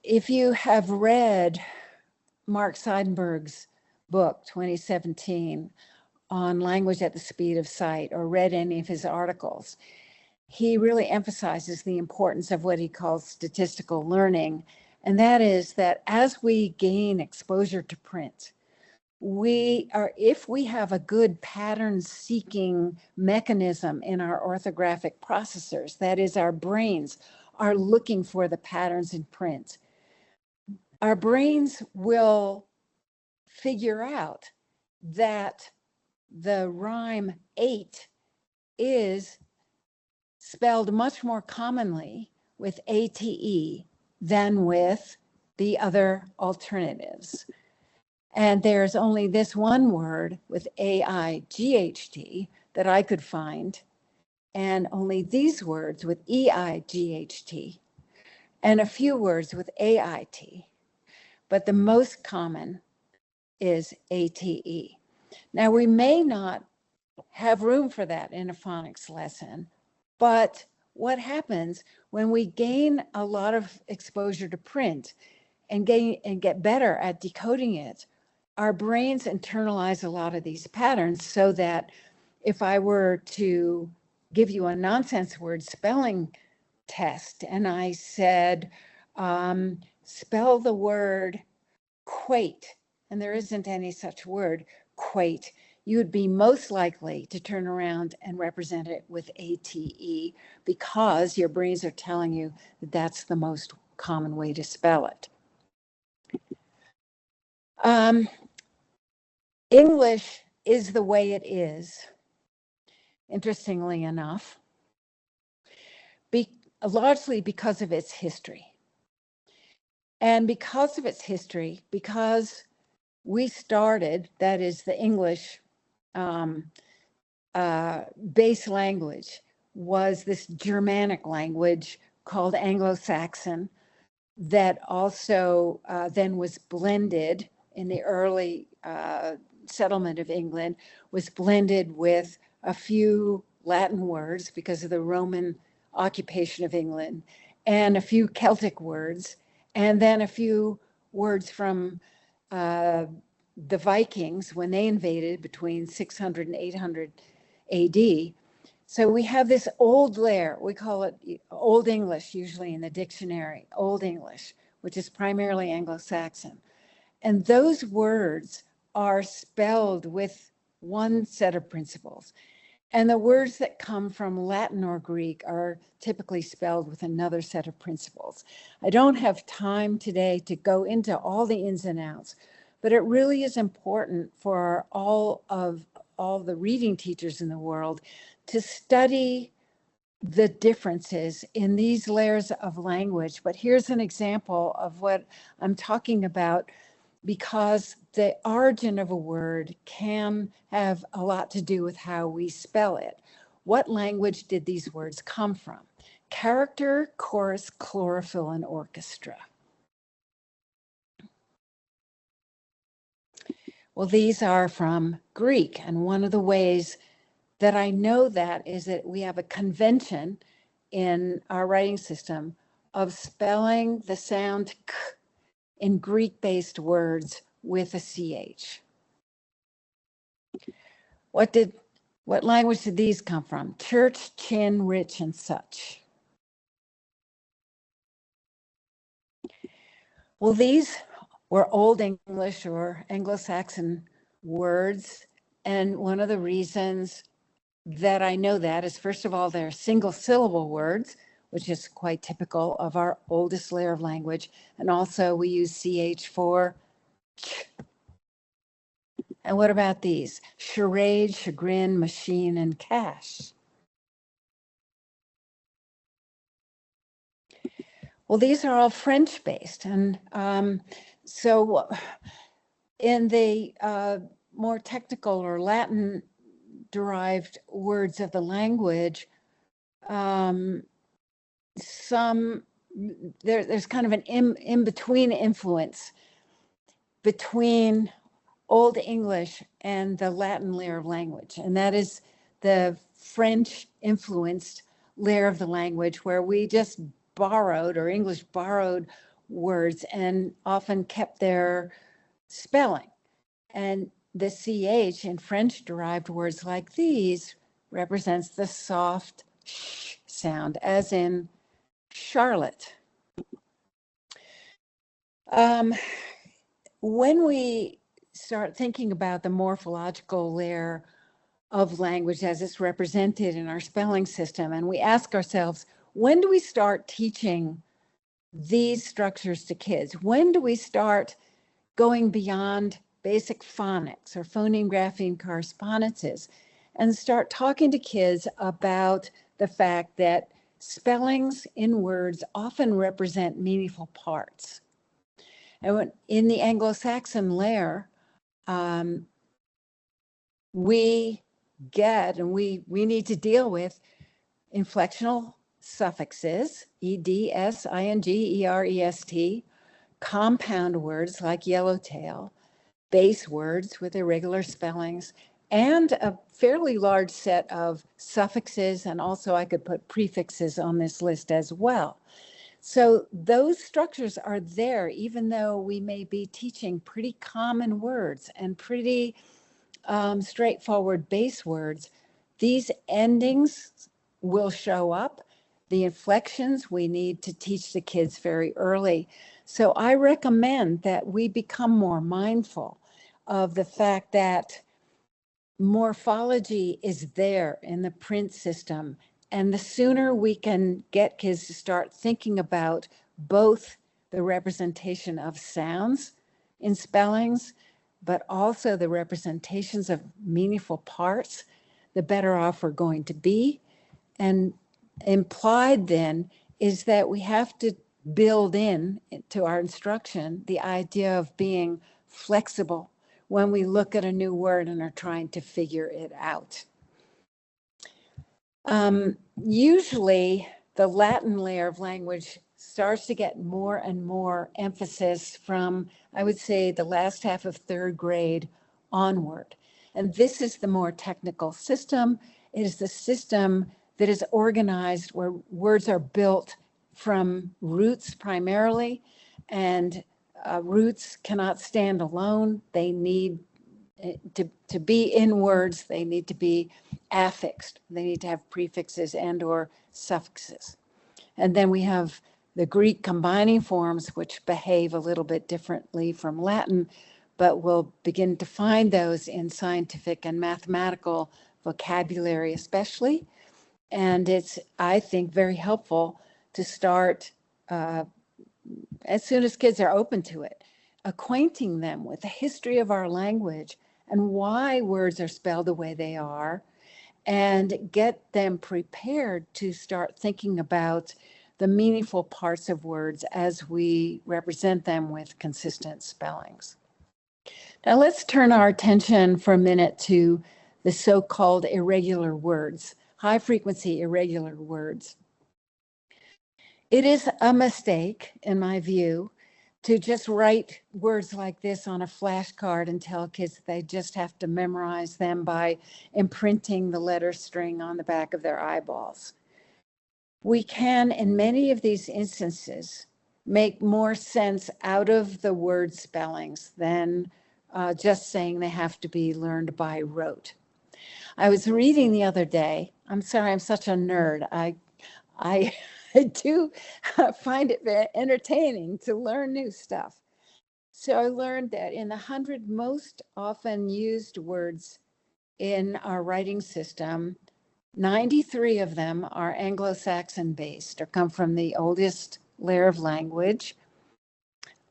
If you have read Mark Seidenberg's book, 2017, on language at the speed of sight, or read any of his articles, he really emphasizes the importance of what he calls statistical learning. And that is that as we gain exposure to print, if we have a good pattern seeking mechanism in our orthographic processors, that is, our brains are looking for the patterns in print, our brains will figure out that the rhyme 8 is spelled much more commonly with ATE than with the other alternatives. And there's only this one word with AIGHT that I could find, and only these words with EIGHT, and a few words with AIT. But the most common is ATE. Now, we may not have room for that in a phonics lesson, but what happens when we gain a lot of exposure to print and get better at decoding it, our brains internalize a lot of these patterns, so that if I were to give you a nonsense word spelling test and I said, spell the word quate, and there isn't any such word, quate, you would be most likely to turn around and represent it with ATE, because your brains are telling you that that's the most common way to spell it. English is the way it is, interestingly enough, largely because of its history. And because of its history, because we started, that is, the English base language was this Germanic language called Anglo-Saxon that also then was blended in the early settlement of England, was blended with a few Latin words because of the Roman occupation of England, and a few Celtic words, and then a few words from the Vikings when they invaded between 600 and 800 AD. So we have this old layer, we call it Old English, usually in the dictionary, Old English, which is primarily Anglo-Saxon. And those words are spelled with one set of principles. And the words that come from Latin or Greek are typically spelled with another set of principles. I don't have time today to go into all the ins and outs, but it really is important for all the reading teachers in the world to study the differences in these layers of language. But here's an example of what I'm talking about, because the origin of a word can have a lot to do with how we spell it. What language did these words come from? Character, chorus, chlorophyll, and orchestra. Well, these are from Greek, and one of the ways that I know that is that we have a convention in our writing system of spelling the sound k in Greek-based words with a CH. What language did these come from? Church, chin, rich, and such. Well, these were Old English or Anglo-Saxon words. And one of the reasons that I know that is, first of all, they're single syllable words, which is quite typical of our oldest layer of language. And also we use CH for ch. And what about these? Charade, chagrin, machine, and cash. Well, these are all French-based. And so in the more technical or Latin-derived words of the language, there's kind of an in-between influence between Old English and the Latin layer of language. And that is the French influenced layer of the language, where we just borrowed, or English borrowed, words and often kept their spelling. And the CH in French derived words like these represents the soft sh sound, as in Charlotte. When we start thinking about the morphological layer of language as it's represented in our spelling system, and we ask ourselves, when do we start teaching these structures to kids? When do we start going beyond basic phonics or phoneme grapheme correspondences and start talking to kids about the fact that spellings in words often represent meaningful parts? And in the Anglo-Saxon layer, we get, and we need to deal with inflectional suffixes, ed, sing, erest, compound words like yellowtail, base words with irregular spellings, and a fairly large set of suffixes, and also I could put prefixes on this list as well. So those structures are there, even though we may be teaching pretty common words and pretty straightforward base words. These endings will show up. The inflections we need to teach the kids very early. So I recommend that we become more mindful of the fact that morphology is there in the print system. And the sooner we can get kids to start thinking about both the representation of sounds in spellings, but also the representations of meaningful parts, the better off we're going to be. And implied then is that we have to build in to our instruction the idea of being flexible when we look at a new word and are trying to figure it out. Usually the Latin layer of language starts to get more and more emphasis from, I would say, the last half of third grade onward. And this is the more technical system. It is the system that is organized where words are built from roots primarily, and roots cannot stand alone. They need to be in words, they need to be affixed. They need to have prefixes and or suffixes. And then we have the Greek combining forms, which behave a little bit differently from Latin, but we'll begin to find those in scientific and mathematical vocabulary especially. And it's, I think, very helpful to start as soon as kids are open to it, acquainting them with the history of our language and why words are spelled the way they are, and get them prepared to start thinking about the meaningful parts of words as we represent them with consistent spellings. Now let's turn our attention for a minute to the so-called irregular words, high frequency irregular words. It is a mistake, in my view, to just write words like this on a flashcard and tell kids that they just have to memorize them by imprinting the letter string on the back of their eyeballs. We can, in many of these instances, make more sense out of the word spellings than just saying they have to be learned by rote. I was reading the other day, I'm sorry, I'm such a nerd. I do find it very entertaining to learn new stuff. So I learned that in the 100 most often used words in our writing system, 93 of them are Anglo-Saxon based or come from the oldest layer of language.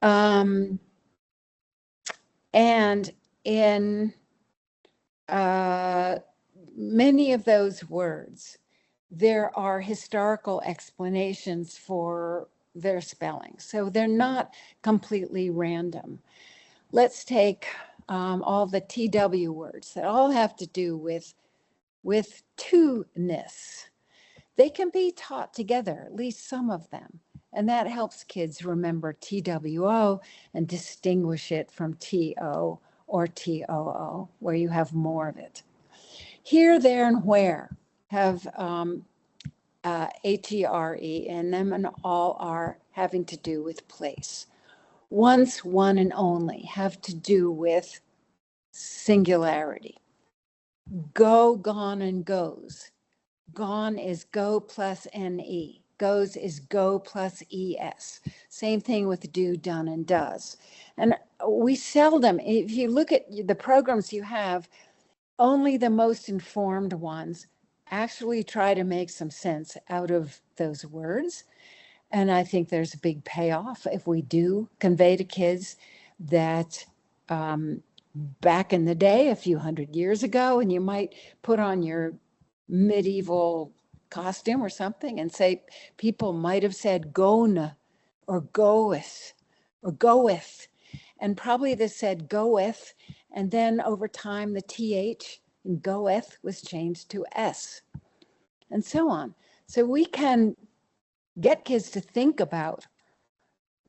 And in many of those words, there are historical explanations for their spelling. So they're not completely random. Let's take all the TW words that all have to do with to-ness. They can be taught together, at least some of them. And that helps kids remember TWO and distinguish it from TO or TOO, where you have more of it. Here, there, and where have ATRE in them, and all are having to do with place. Once, one, and only have to do with singularity. Go, gone, and goes. Gone is go plus NE. Goes is go plus ES. Same thing with do, done, and does. And we seldom, if you look at the programs you have, only the most informed ones actually try to make some sense out of those words. And I think there's a big payoff if we do convey to kids that back in the day, a few hundred years ago, and you might put on your medieval costume or something and say people might have said gone or goeth or goeth, and probably they said goeth, and then over time the TH in goeth was changed to S, and so on. So we can get kids to think about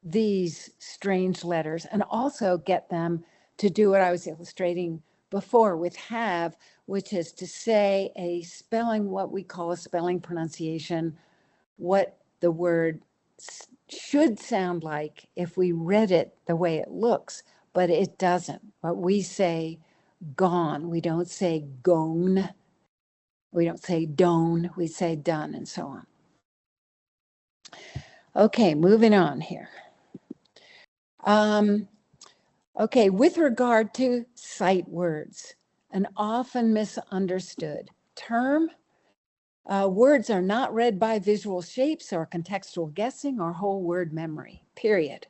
these strange letters and also get them to do what I was illustrating before with have, which is to say a spelling, what we call a spelling pronunciation, what the word should sound like if we read it the way it looks, but it doesn't. But we say gone, we don't say gone, we don't say don, we say done, and so on. Okay, moving on here. Okay, with regard to sight words, an often misunderstood term, words are not read by visual shapes or contextual guessing or whole word memory, period.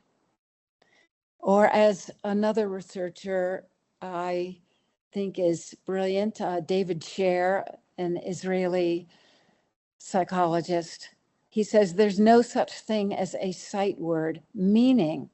Or as another researcher I think is brilliant, David Sher, an Israeli psychologist, he says there's no such thing as a sight word, meaning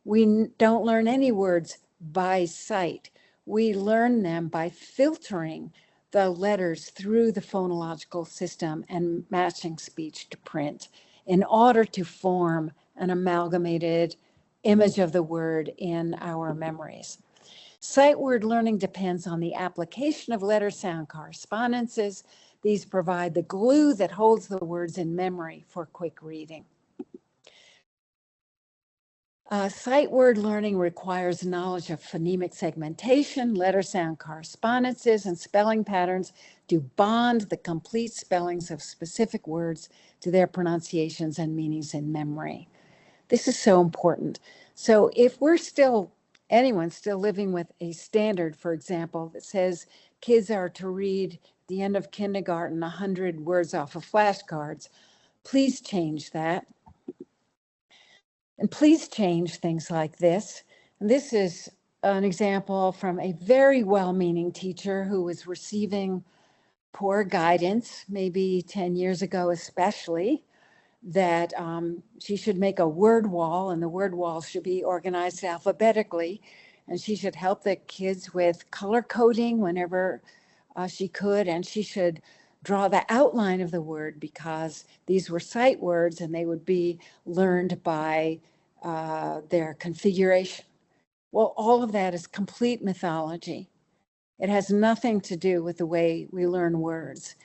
we don't learn any words by sight. We learn them by filtering the letters through the phonological system and matching speech to print in order to form an amalgamated image of the word in our memories. Sight word learning depends on the application of letter-sound correspondences. These provide the glue that holds the words in memory for quick reading. Sight word learning requires knowledge of phonemic segmentation, letter-sound correspondences, and spelling patterns to bond the complete spellings of specific words to their pronunciations and meanings in memory. This is so important. So if we're anyone's still living with a standard, for example, that says kids are to read at the end of kindergarten 100 words off of flashcards, please change that. And please change things like this. And this is an example from a very well-meaning teacher who was receiving poor guidance, maybe 10 years ago especially, that she should make a word wall, and the word wall should be organized alphabetically, and she should help the kids with color coding whenever she could, and she should draw the outline of the word because these were sight words and they would be learned by their configuration. Well, all of that is complete mythology. It has nothing to do with the way we learn words.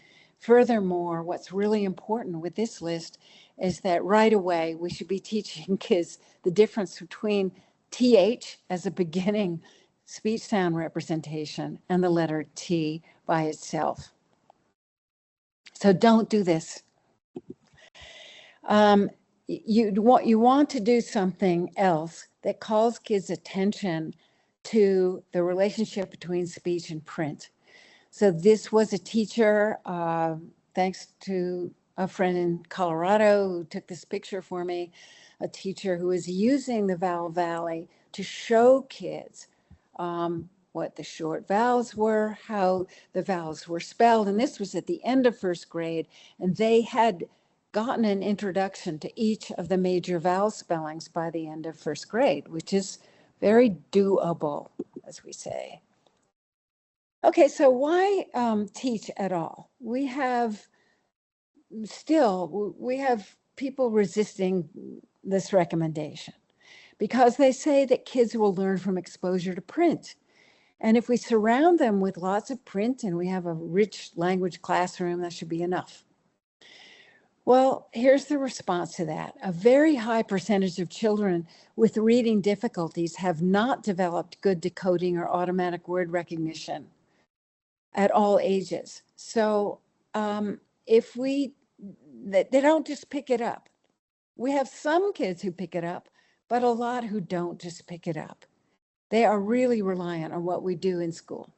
Furthermore, what's really important with this list is that right away we should be teaching kids the difference between TH as a beginning speech sound representation and the letter T by itself. So don't do this. you want to do something else that calls kids' attention to the relationship between speech and print. So this was a teacher, thanks to a friend in Colorado who took this picture for me, a teacher who was using the vowel valley to show kids what the short vowels were, how the vowels were spelled. And this was at the end of first grade, and they had gotten an introduction to each of the major vowel spellings by the end of first grade, which is very doable, as we say. Okay, so why teach at all? We have people resisting this recommendation because they say that kids will learn from exposure to print. And if we surround them with lots of print and we have a rich language classroom, that should be enough. Well, here's the response to that. A very high percentage of children with reading difficulties have not developed good decoding or automatic word recognition at all ages. So they don't just pick it up. We have some kids who pick it up, but a lot who don't just pick it up. They are really reliant on what we do in school.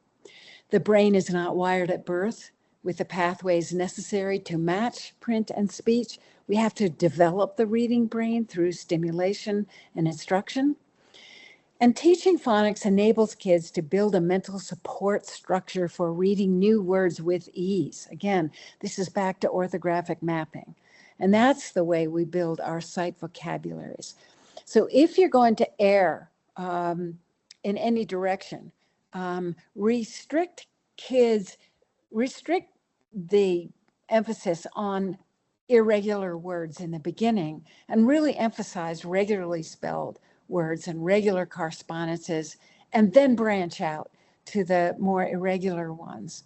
The brain is not wired at birth with the pathways necessary to match print and speech. We have to develop the reading brain through stimulation and instruction. And teaching phonics enables kids to build a mental support structure for reading new words with ease. Again, this is back to orthographic mapping. And that's the way we build our sight vocabularies. So if you're going to err in any direction, restrict the emphasis on irregular words in the beginning and really emphasize regularly spelled words and regular correspondences, and then branch out to the more irregular ones.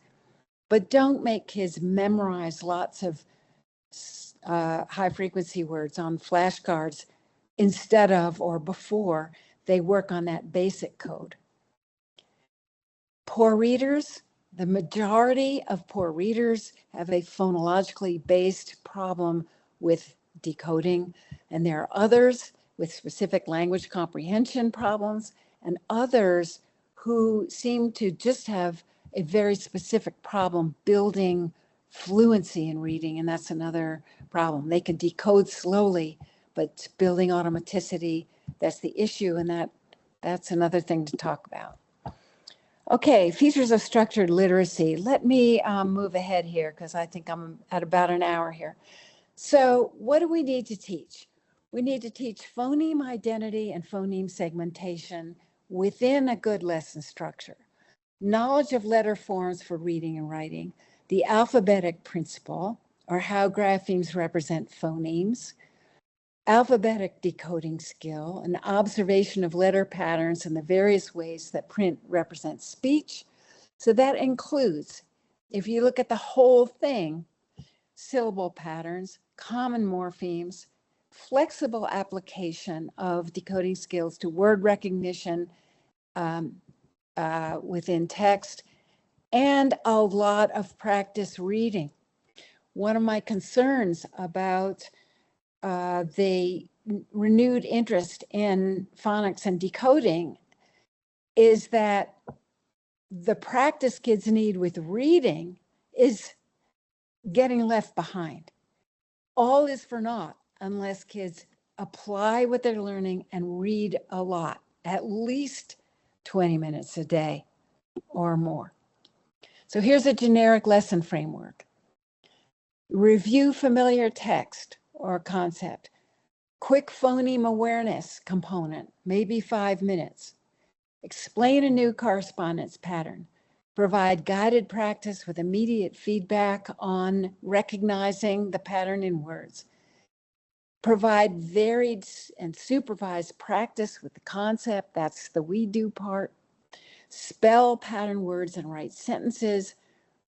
But don't make kids memorize lots of high frequency words on flashcards instead of or before they work on that basic code. Poor readers, the majority of poor readers have a phonologically based problem with decoding, and there are others with specific language comprehension problems, and others who seem to just have a very specific problem building fluency in reading, and that's another problem. They can decode slowly, but building automaticity, that's the issue, and that's another thing to talk about. Okay, features of structured literacy. Let me move ahead here because I think I'm at about an hour here. So what do we need to teach? We need to teach phoneme identity and phoneme segmentation within a good lesson structure. Knowledge of letter forms for reading and writing, the alphabetic principle, or how graphemes represent phonemes, alphabetic decoding skill, an observation of letter patterns and the various ways that print represents speech. So that includes, if you look at the whole thing, syllable patterns, common morphemes, flexible application of decoding skills to word recognition within text, and a lot of practice reading. One of my concerns about the renewed interest in phonics and decoding is that the practice kids need with reading is getting left behind. All is for naught unless kids apply what they're learning and read a lot, at least 20 minutes a day or more. So here's a generic lesson framework. Review familiar text or concept. Quick phoneme awareness component, maybe 5 minutes. Explain a new correspondence pattern. Provide guided practice with immediate feedback on recognizing the pattern in words. Provide varied and supervised practice with the concept, that's the we do part. Spell pattern words and write sentences,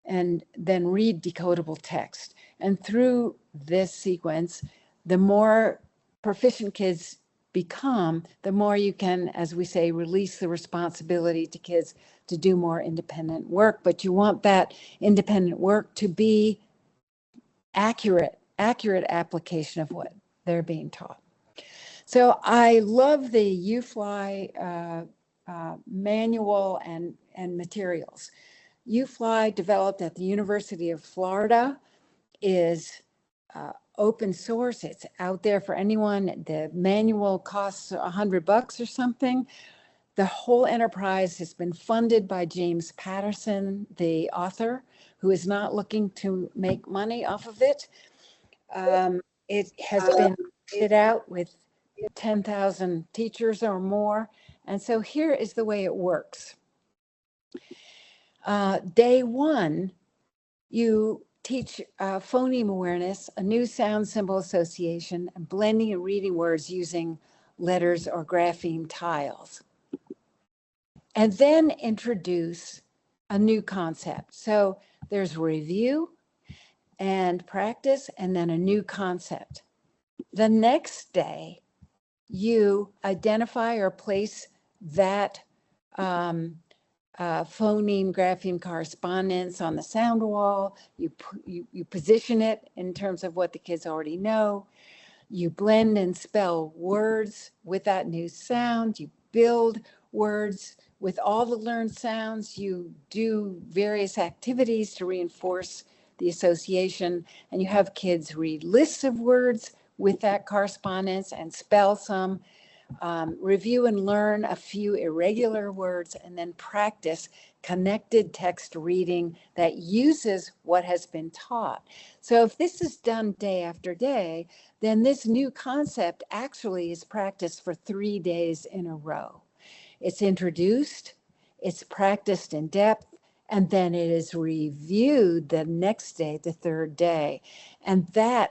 and then read decodable text. And through this sequence, the more proficient kids become, the more you can, as we say, release the responsibility to kids to do more independent work. But you want that independent work to be accurate application of what they're being taught. So I love the UFly manual and materials. UFly, developed at the University of Florida, is open source. It's out there for anyone. The manual costs $100 or something. The whole enterprise has been funded by James Patterson, the author, who is not looking to make money off of it. It has been put out with 10,000 teachers or more. And so here is the way it works. Day one, you teach phoneme awareness, a new sound symbol association, and blending and reading words using letters or grapheme tiles. And then introduce a new concept. So there's review and practice, and then a new concept. The next day, you identify or place that phoneme grapheme correspondence on the sound wall. You position it in terms of what the kids already know. You blend and spell words with that new sound. You build words with all the learned sounds. You do various activities to reinforce the association, and you have kids read lists of words with that correspondence and spell some, review and learn a few irregular words, and then practice connected text reading that uses what has been taught. So if this is done day after day, then this new concept actually is practiced for 3 days in a row. It's introduced, it's practiced in depth, and then it is reviewed the next day, the third day. And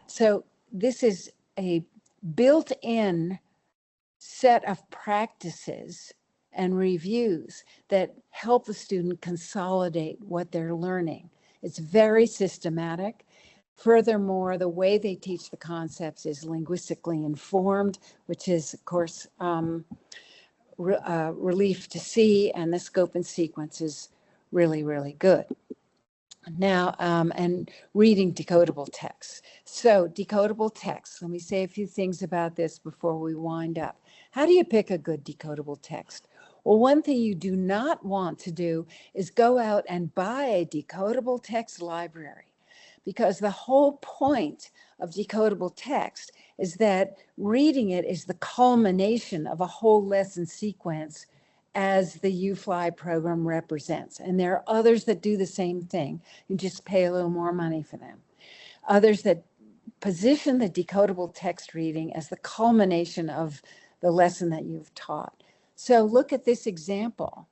so this is a built-in set of practices and reviews that help the student consolidate what they're learning. It's very systematic. Furthermore, the way they teach the concepts is linguistically informed, which is, of course, relief to see, and the scope and sequence is really, really good. Now, and reading decodable text. So decodable text, let me say a few things about this before we wind up. How do you pick a good decodable text? Well, one thing you do not want to do is go out and buy a decodable text library, because the whole point of decodable text is that reading it is the culmination of a whole lesson sequence as the UFly program represents. And there are others that do the same thing. You just pay a little more money for them. Others that position the decodable text reading as the culmination of the lesson that you've taught. So look at this example.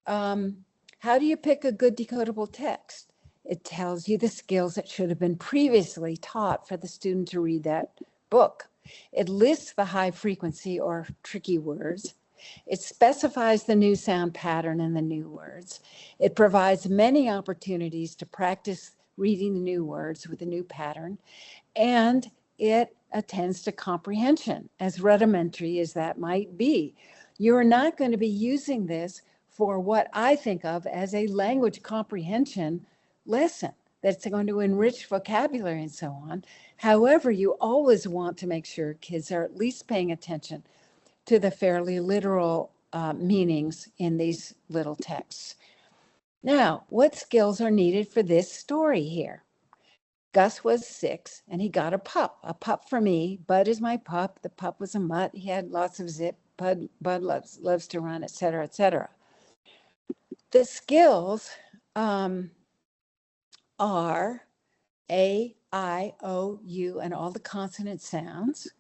How do you pick a good decodable text? It tells you the skills that should have been previously taught for the student to read that book. It lists the high frequency or tricky words. It specifies the new sound pattern and the new words. It provides many opportunities to practice reading the new words with the new pattern, and it attends to comprehension, as rudimentary as that might be. You're not going to be using this for what I think of as a language comprehension lesson that's going to enrich vocabulary and so on. However, you always want to make sure kids are at least paying attention to the fairly literal meanings in these little texts. Now, what skills are needed for this story here? Gus was 6 and he got a pup for me. Bud is my pup. The pup was a mutt. He had lots of zip. Bud loves to run, etc., etc. The skills are A, I, O, U, and all the consonant sounds,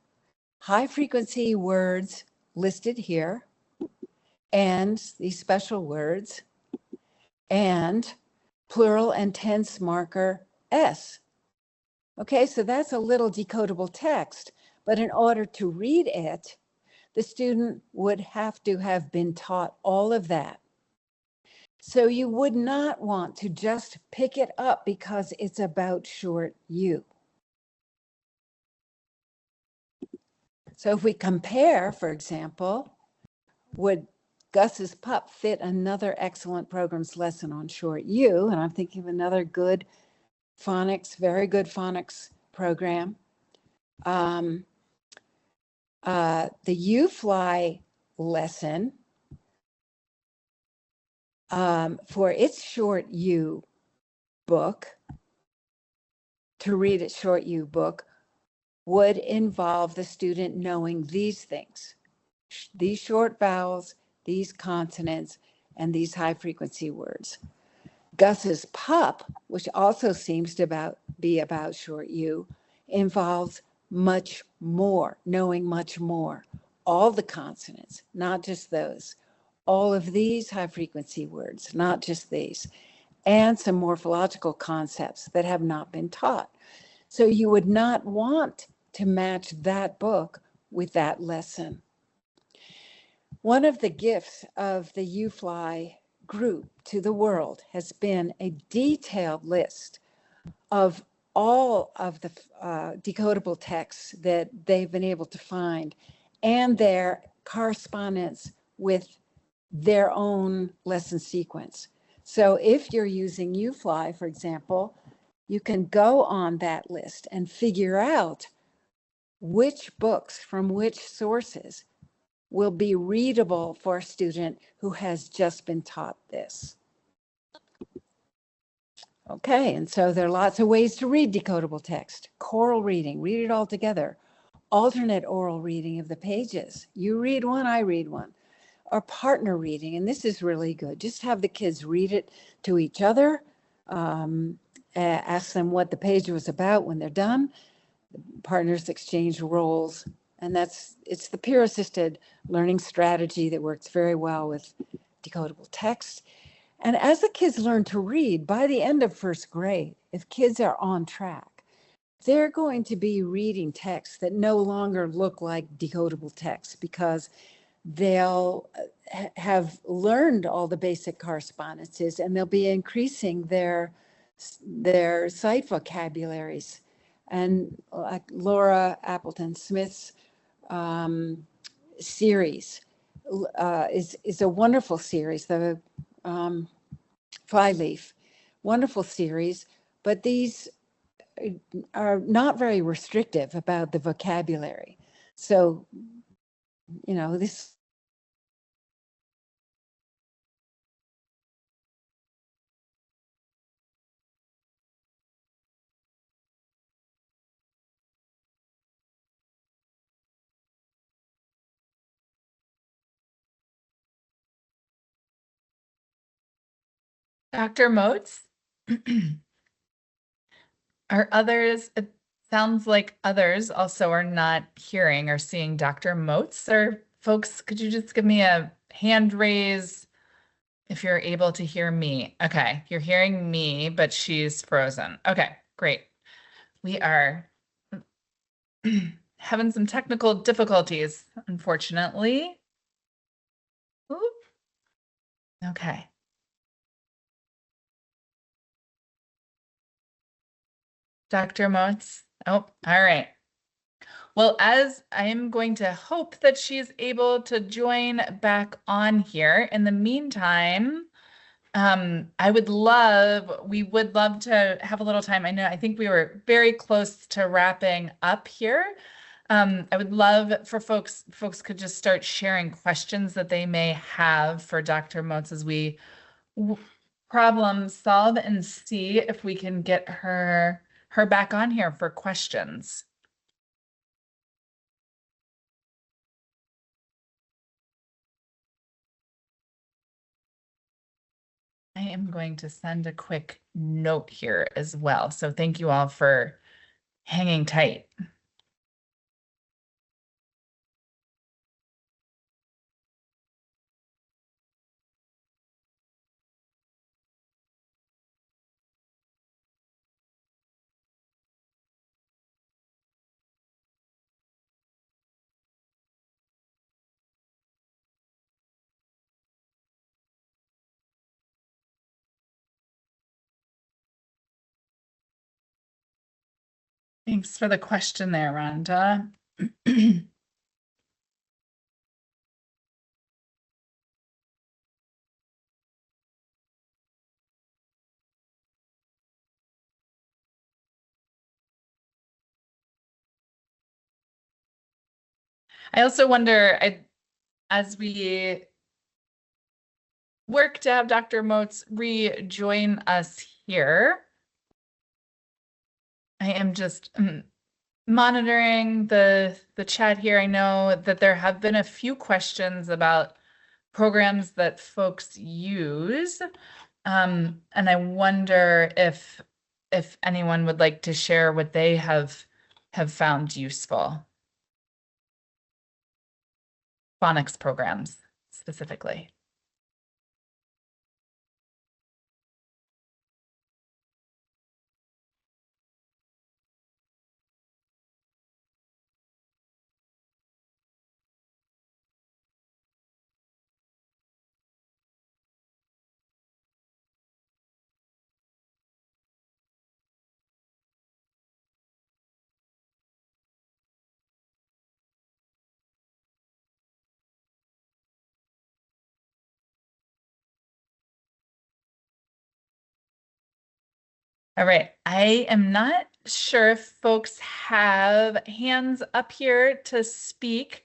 high frequency words listed here, and these special words, and plural and tense marker S. Okay, so that's a little decodable text, but in order to read it, the student would have to have been taught all of that. So you would not want to just pick it up because it's about short U. So if we compare, for example, would Gus's pup fit another excellent programs lesson on short U? And I'm thinking of another good phonics, very good phonics program. The U-Fly lesson, for its short U book, to read its short U book, would involve the student knowing these things, these short vowels, these consonants, and these high frequency words. Gus's pup, which also seems to be about short U, involves much more, knowing much more. All the consonants, not just those. All of these high frequency words, not just these. And some morphological concepts that have not been taught. So you would not want to match that book with that lesson. One of the gifts of the U-Fly group to the world has been a detailed list of all of the decodable texts that they've been able to find and their correspondence with their own lesson sequence. So if you're using U-Fly, for example, you can go on that list and figure out which books from which sources will be readable for a student who has just been taught this. Okay, and so there are lots of ways to read decodable text. Choral reading, read it all together. Alternate oral reading of the pages. You read one, I read one. Or partner reading, and this is really good. Just have the kids read it to each other. Ask them what the page was about when they're done. Partners exchange roles, and it's the peer-assisted learning strategy that works very well with decodable text. And as the kids learn to read, by the end of first grade, if kids are on track, they're going to be reading texts that no longer look like decodable texts because they'll have learned all the basic correspondences and they'll be increasing their sight vocabularies. And like Laura Appleton Smith's series is a wonderful series, the Flyleaf, wonderful series, but these are not very restrictive about the vocabulary. So, you know, this. Dr. Moats, are others, it sounds like others also are not hearing or seeing Dr. Moats. Or folks, could you just give me a hand raise if you're able to hear me? Okay, you're hearing me, but she's frozen. Okay, great. We are having some technical difficulties, unfortunately. Oop. Okay. Dr. Moats. Oh, all right. Well, as I am going to hope that she's able to join back on here. In the meantime, we would love to have a little time. I think we were very close to wrapping up here. I would love for folks could just start sharing questions that they may have for Dr. Moats as we problem solve and see if we can get her back on here for questions. I am going to send a quick note here as well. So thank you all for hanging tight. Thanks for the question there, Rhonda. I also wonder, as we work to have Dr. Moats rejoin us here, I am just monitoring the chat here. I know that there have been a few questions about programs that folks use. And I wonder if anyone would like to share what they have found useful. Phonics programs specifically. All right, I am not sure if folks have hands up here to speak.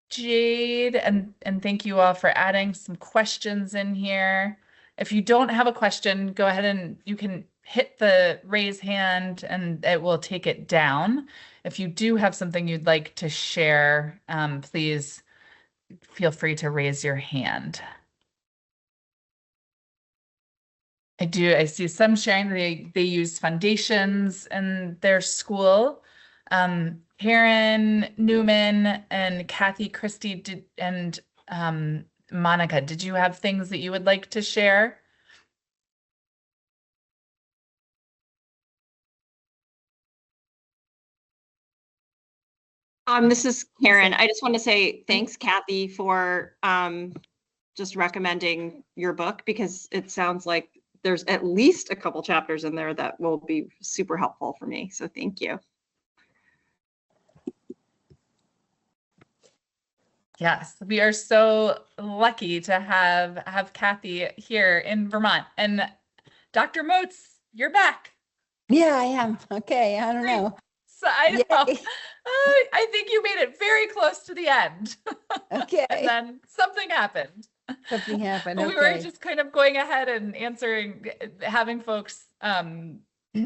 Jade, and thank you all for adding some questions in here. If you don't have a question, go ahead and you can hit the raise hand and it will take it down. If you do have something you'd like to share, please feel free to raise your hand. I see some sharing they use foundations in their school. Karen Newman and Kathy Christie and Monica, did you have things that you would like to share? This is Karen. I just want to say thanks, Kathy, for just recommending your book, because it sounds like there's at least a couple chapters in there that will be super helpful for me. So thank you. Yes, we are so lucky to have Kathy here in Vermont. And Dr. Moats, you're back. Yeah, I am. Okay, I don't Great. know. So I know. Yay. I think you made it very close to the end. Okay. And then something happened. Something happened. We were Okay. just kind of going ahead and answering, having folks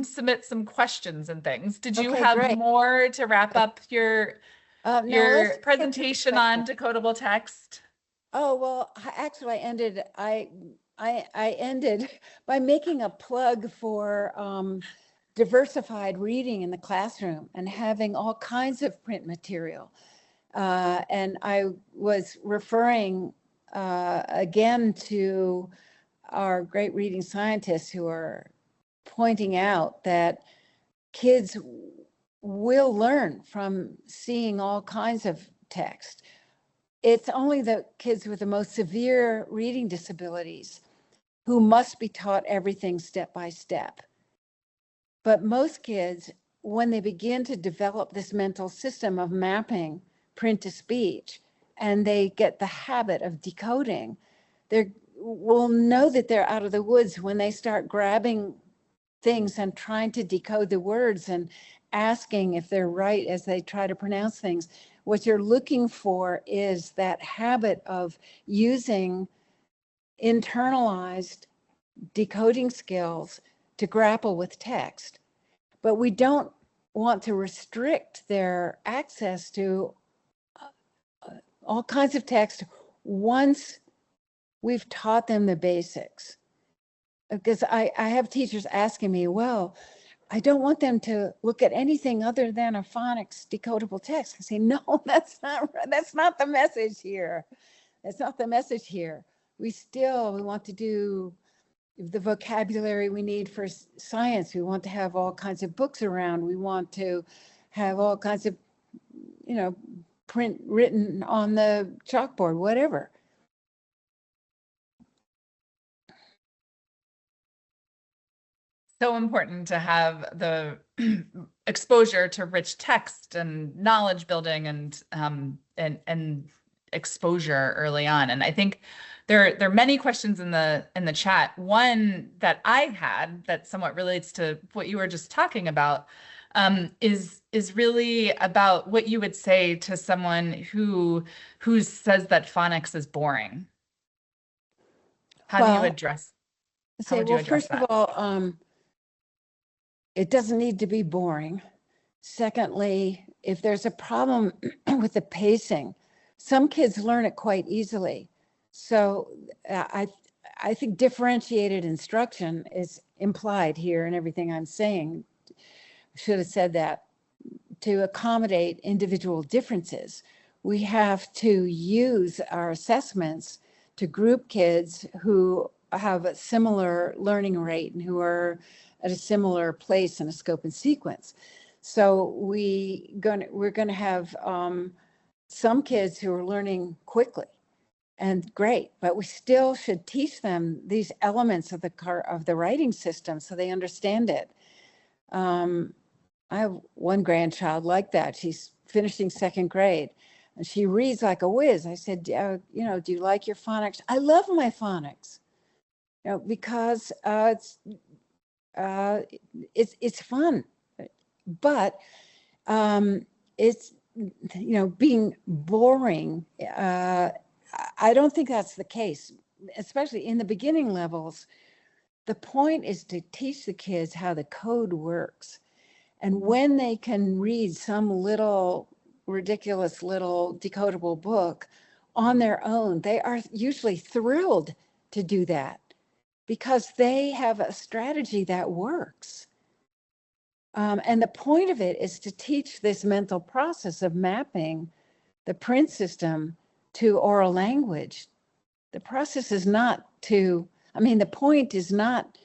submit some questions and things. Did you Okay, have great. more to wrap up your No, let's your get to the presentation on question. decodable text? Oh, well, actually, I ended by making a plug for diversified reading in the classroom and having all kinds of print material. And I was referring again to our great reading scientists who are pointing out that kids will learn from seeing all kinds of text. It's only the kids with the most severe reading disabilities who must be taught everything step by step. But most kids, when they begin to develop this mental system of mapping print to speech, and they get the habit of decoding, they will know that they're out of the woods when they start grabbing things and trying to decode the words and asking if they're right as they try to pronounce things. What you're looking for is that habit of using internalized decoding skills to grapple with text. But we don't want to restrict their access to all kinds of text once we've taught them the basics. Because I have teachers asking me, well, I don't want them to look at anything other than a phonics decodable text. I say, no, that's not the message here. That's not the message here. We want to do the vocabulary we need for science. We want to have all kinds of books around. We want to have all kinds of, print written on the chalkboard, whatever. So important to have the exposure to rich text and knowledge building and exposure early on. And I think there are many questions in the chat. One that I had that somewhat relates to what you were just talking about is is really about what you would say to someone who says that phonics is boring. How do you Well, address, how say, would you well, address first of that? all, it doesn't need to be boring. Secondly, if there's a problem with the pacing, some kids learn it quite easily. So I think differentiated instruction is implied here in everything I'm saying. Should have said that. To accommodate individual differences, we have to use our assessments to group kids who have a similar learning rate and who are at a similar place in a scope and sequence. So we're going to have some kids who are learning quickly and great, but we still should teach them these elements of the writing system so they understand it. I have one grandchild like that. She's finishing second grade and she reads like a whiz. I said, do you like your phonics? I love my phonics, because it's fun, but it's, being boring. I don't think that's the case, especially in the beginning levels. The point is to teach the kids how the code works. And when they can read some little ridiculous little decodable book on their own, they are usually thrilled to do that because they have a strategy that works. And the point of it is to teach this mental process of mapping the print system to oral language. The process is not the point is not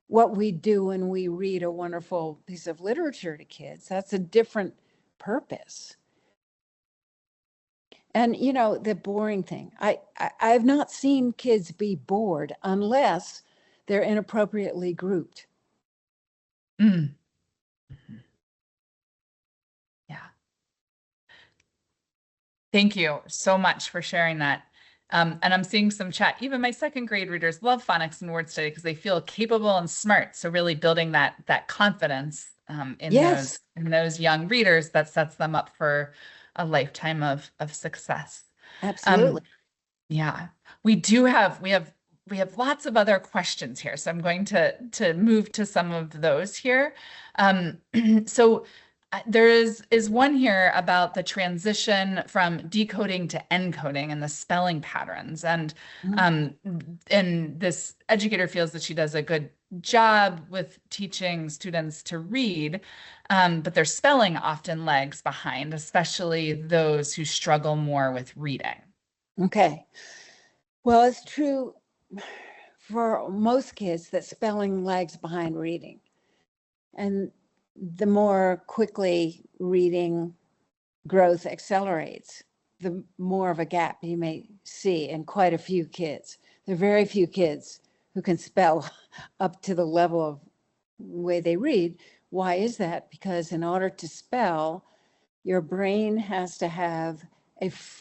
what we do when we read a wonderful piece of literature to kids. That's a different purpose. And the boring thing, I've not seen kids be bored unless they're inappropriately grouped. Mm. Yeah. Thank you so much for sharing that. And I'm seeing some chat. Even my second grade readers love phonics and word study because they feel capable and smart. So really building that confidence in Yes, those young readers that sets them up for a lifetime of success. absolutely. Yeah, we have lots of other questions here, so I'm going to move to some of those here. So there is one here about the transition from decoding to encoding and the spelling patterns, and this educator feels that she does a good job with teaching students to read, but their spelling often lags behind, especially those who struggle more with reading. Okay. Well, it's true for most kids that spelling lags behind reading. And the more quickly reading growth accelerates, the more of a gap you may see in quite a few kids. There are very few kids who can spell up to the level of the way they read. Why is that? Because in order to spell, your brain has to have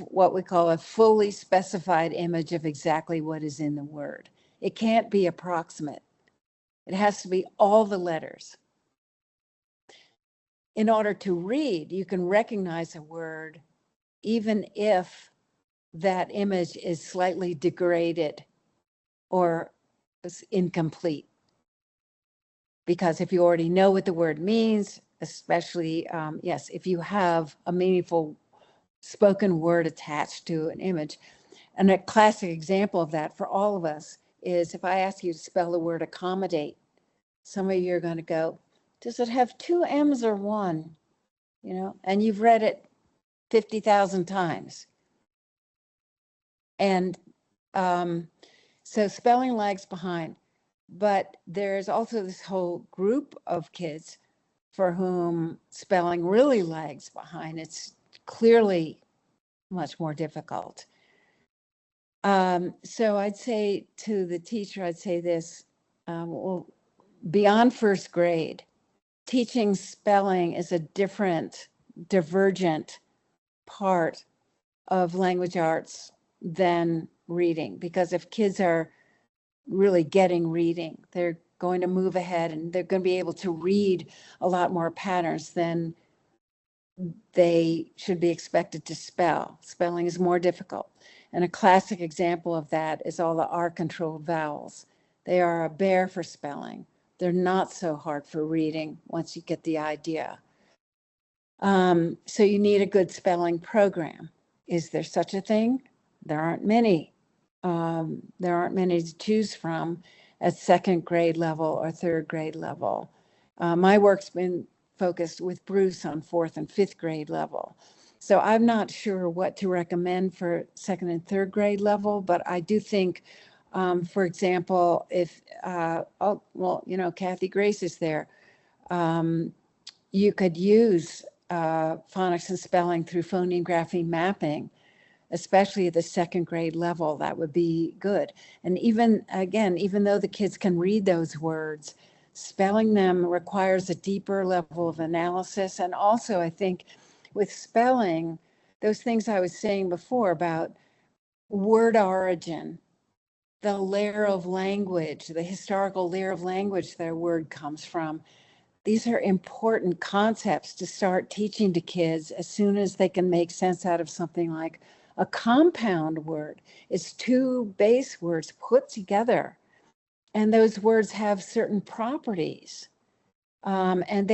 what we call a fully specified image of exactly what is in the word. It can't be approximate. It has to be all the letters. In order to read, you can recognize a word even if that image is slightly degraded or is incomplete. Because if you already know what the word means, especially, if you have a meaningful spoken word attached to an image. And a classic example of that for all of us is if I ask you to spell the word accommodate, some of you are going to go, does it have two M's or one? And you've read it 50,000 times. And so spelling lags behind. But there's also this whole group of kids for whom spelling really lags behind. It's clearly much more difficult. So I'd say to the teacher, I'd say this, well, beyond first grade, teaching spelling is a different, divergent part of language arts than reading, because if kids are really getting reading, they're going to move ahead and they're going to be able to read a lot more patterns than they should be expected to spell. Spelling is more difficult. And a classic example of that is all the R-controlled vowels. They are a bear for spelling. They're not so hard for reading once you get the idea. So you need a good spelling program. Is there such a thing? There aren't many. There aren't many to choose from at second grade level or third grade level. My work's been focused with Bruce on fourth and fifth grade level. So I'm not sure what to recommend for second and third grade level, but I do think, for example, if, Kathy Grace is there, you could use phonics and spelling through phoneme grapheme mapping, especially at the second grade level. That would be good. And even though the kids can read those words, spelling them requires a deeper level of analysis. And also, I think with spelling, those things I was saying before about word origin, the layer of language, the historical layer of language that a word comes from, these are important concepts to start teaching to kids as soon as they can make sense out of something like a compound word. It's two base words put together, and those words have certain properties. And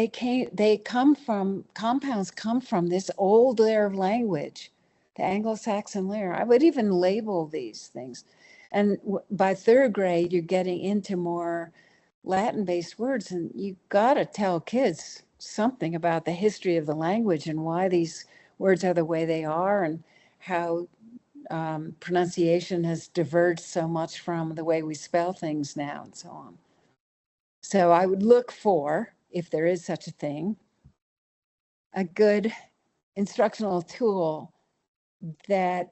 compounds come from this old layer of language, the Anglo-Saxon layer. I would even label these things. And by third grade, you're getting into more Latin-based words, and you got to tell kids something about the history of the language and why these words are the way they are, and how pronunciation has diverged so much from the way we spell things now, and so on. So I would look for, if there is such a thing, a good instructional tool that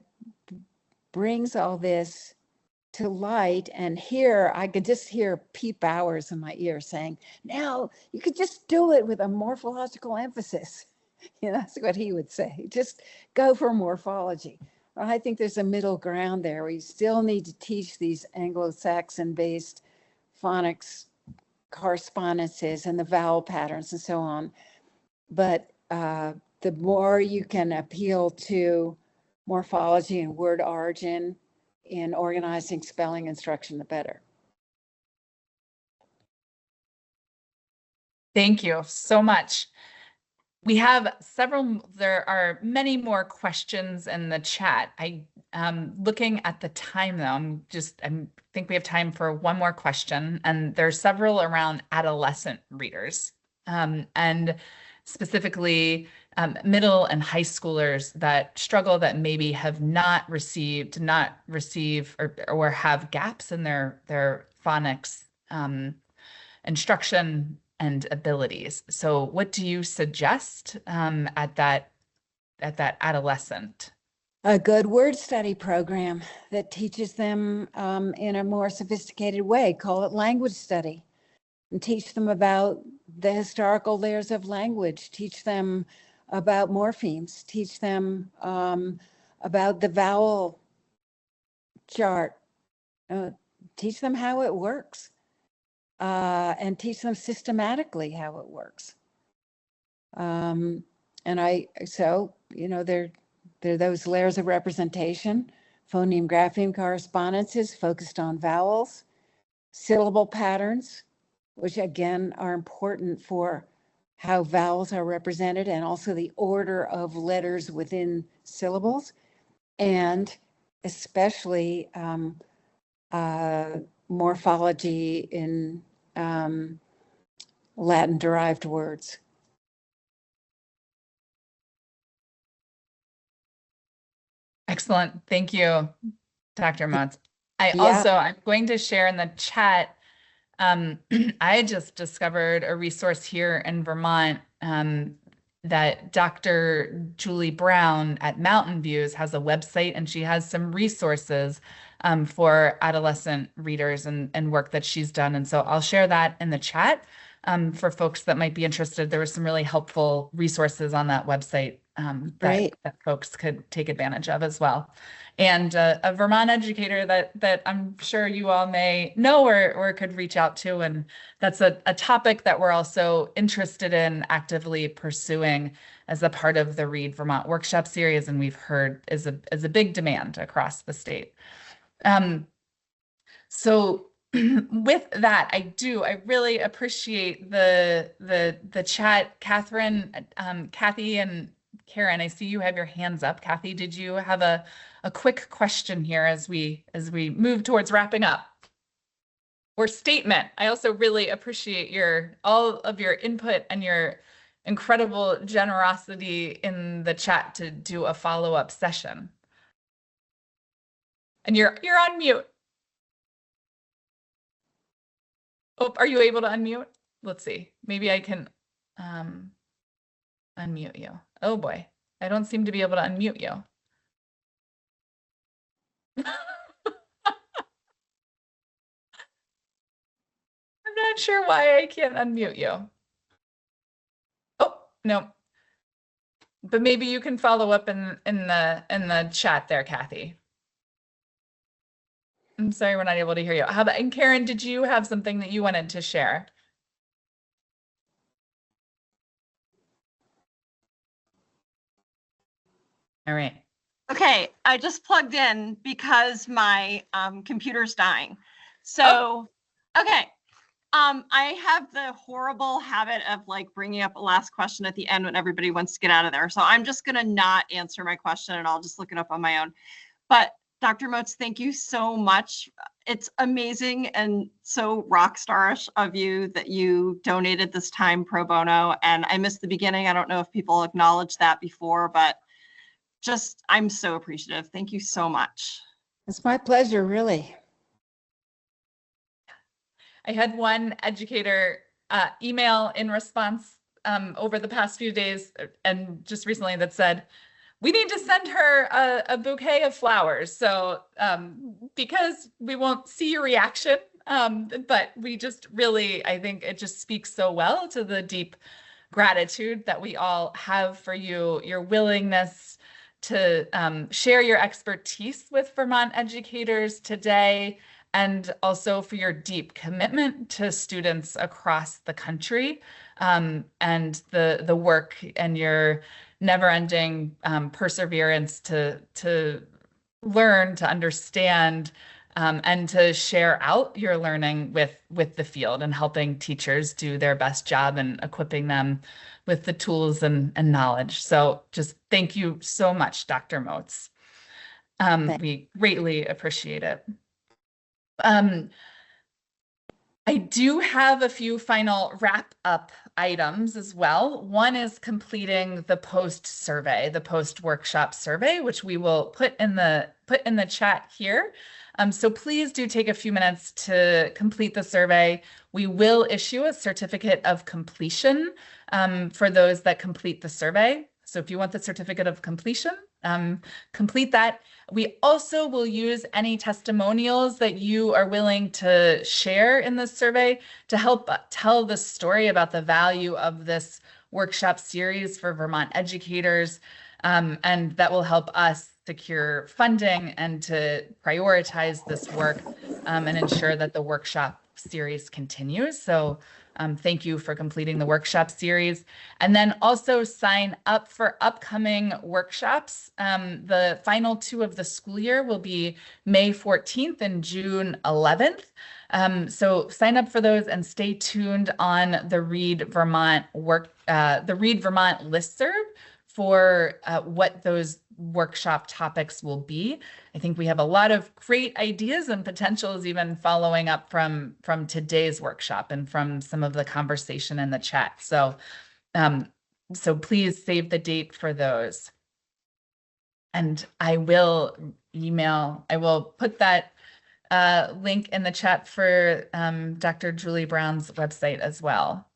brings all this to light. And here I could just hear Pete Bowers in my ear saying, now you could just do it with a morphological emphasis. That's what he would say. Just go for morphology. Well, I think there's a middle ground there. We still need to teach these Anglo-Saxon based phonics correspondences and the vowel patterns and so on. But the more you can appeal to morphology and word origin in organizing spelling instruction, the better. Thank you so much. We have there are many more questions in the chat. Looking at the time though, I think we have time for one more question, and there's several around adolescent readers, and specifically middle and high schoolers that struggle, that maybe have not receive or have gaps in their phonics instruction and abilities. So what do you suggest at that adolescent? A good word study program that teaches them in a more sophisticated way. Call it language study, and teach them about the historical layers of language. Teach them about morphemes. Teach them about the vowel chart. Teach them how it works. And teach them systematically how it works. There are those layers of representation, phoneme grapheme correspondences focused on vowels, syllable patterns, which again are important for how vowels are represented, and also the order of letters within syllables, and especially morphology in Latin-derived words. Excellent. Thank you, Dr. Moats. I'm going to share in the chat, I just discovered a resource here in Vermont that Dr. Julie Brown at Mountain Views has a website, and she has some resources for adolescent readers and work that she's done. And so I'll share that in the chat. for folks that might be interested. There were some really helpful resources on that website that folks could take advantage of as well. And a Vermont educator that I'm sure you all may know or could reach out to. And that's a topic that we're also interested in actively pursuing as a part of the Read Vermont workshop series, and we've heard is a big demand across the state. So with that, I really appreciate the chat. Catherine, Kathy, and Karen, I see you have your hands up. Kathy, did you have a quick question here as we move towards wrapping up? Or statement? I also really appreciate all of your input and your incredible generosity in the chat to do a follow-up session. And you're on mute. Oh, are you able to unmute? Let's see. Maybe I can unmute you. Oh boy, I don't seem to be able to unmute you. I'm not sure why I can't unmute you. Oh, no. But maybe you can follow up in the chat there, Kathy. I'm sorry we're not able to hear you. How about, and Karen, did you have something that you wanted to share? All right. Okay, I just plugged in because my computer's dying. So, okay. I have the horrible habit of like bringing up a last question at the end when everybody wants to get out of there. So I'm just gonna not answer my question and I'll just look it up on my own. But Dr. Moats, thank you so much. It's amazing and so rock starish of you that you donated this time pro bono. And I missed the beginning. I don't know if people acknowledged that before, but just, I'm so appreciative. Thank you so much. It's my pleasure, really. I had one educator email in response over the past few days and just recently that said, we need to send her a bouquet of flowers. So because we won't see your reaction, but we just really, I think it just speaks so well to the deep gratitude that we all have for you, your willingness to share your expertise with Vermont educators today, and also for your deep commitment to students across the country, and the work and your never-ending perseverance to learn, to understand, and to share out your learning with the field and helping teachers do their best job and equipping them with the tools and knowledge. So just thank you so much, Dr. Moats. We greatly appreciate it. I do have a few final wrap up items as well. One is completing the post survey, the post workshop survey, which we will put in the chat here. So please do take a few minutes to complete the survey. We will issue a certificate of completion for those that complete the survey. So if you want the certificate of completion, complete that. We also will use any testimonials that you are willing to share in this survey to help tell the story about the value of this workshop series for Vermont educators, and that will help us secure funding and to prioritize this work and ensure that the workshop series continues. So thank you for completing the workshop series. And then also sign up for upcoming workshops. The final two of the school year will be May 14th and June 11th. So sign up for those and stay tuned on the Read Vermont listserv for what those workshop topics will be. I think we have a lot of great ideas and potentials even following up from today's workshop and from some of the conversation in the chat. So, so please save the date for those. And I will put that link in the chat for Dr. Julie Brown's website as well.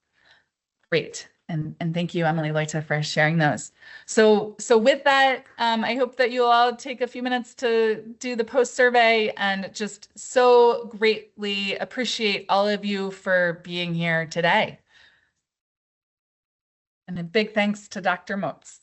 Great. And thank you, Emily Loita, for sharing those. So with that, I hope that you'll all take a few minutes to do the post survey, and just so greatly appreciate all of you for being here today. And a big thanks to Dr. Moats.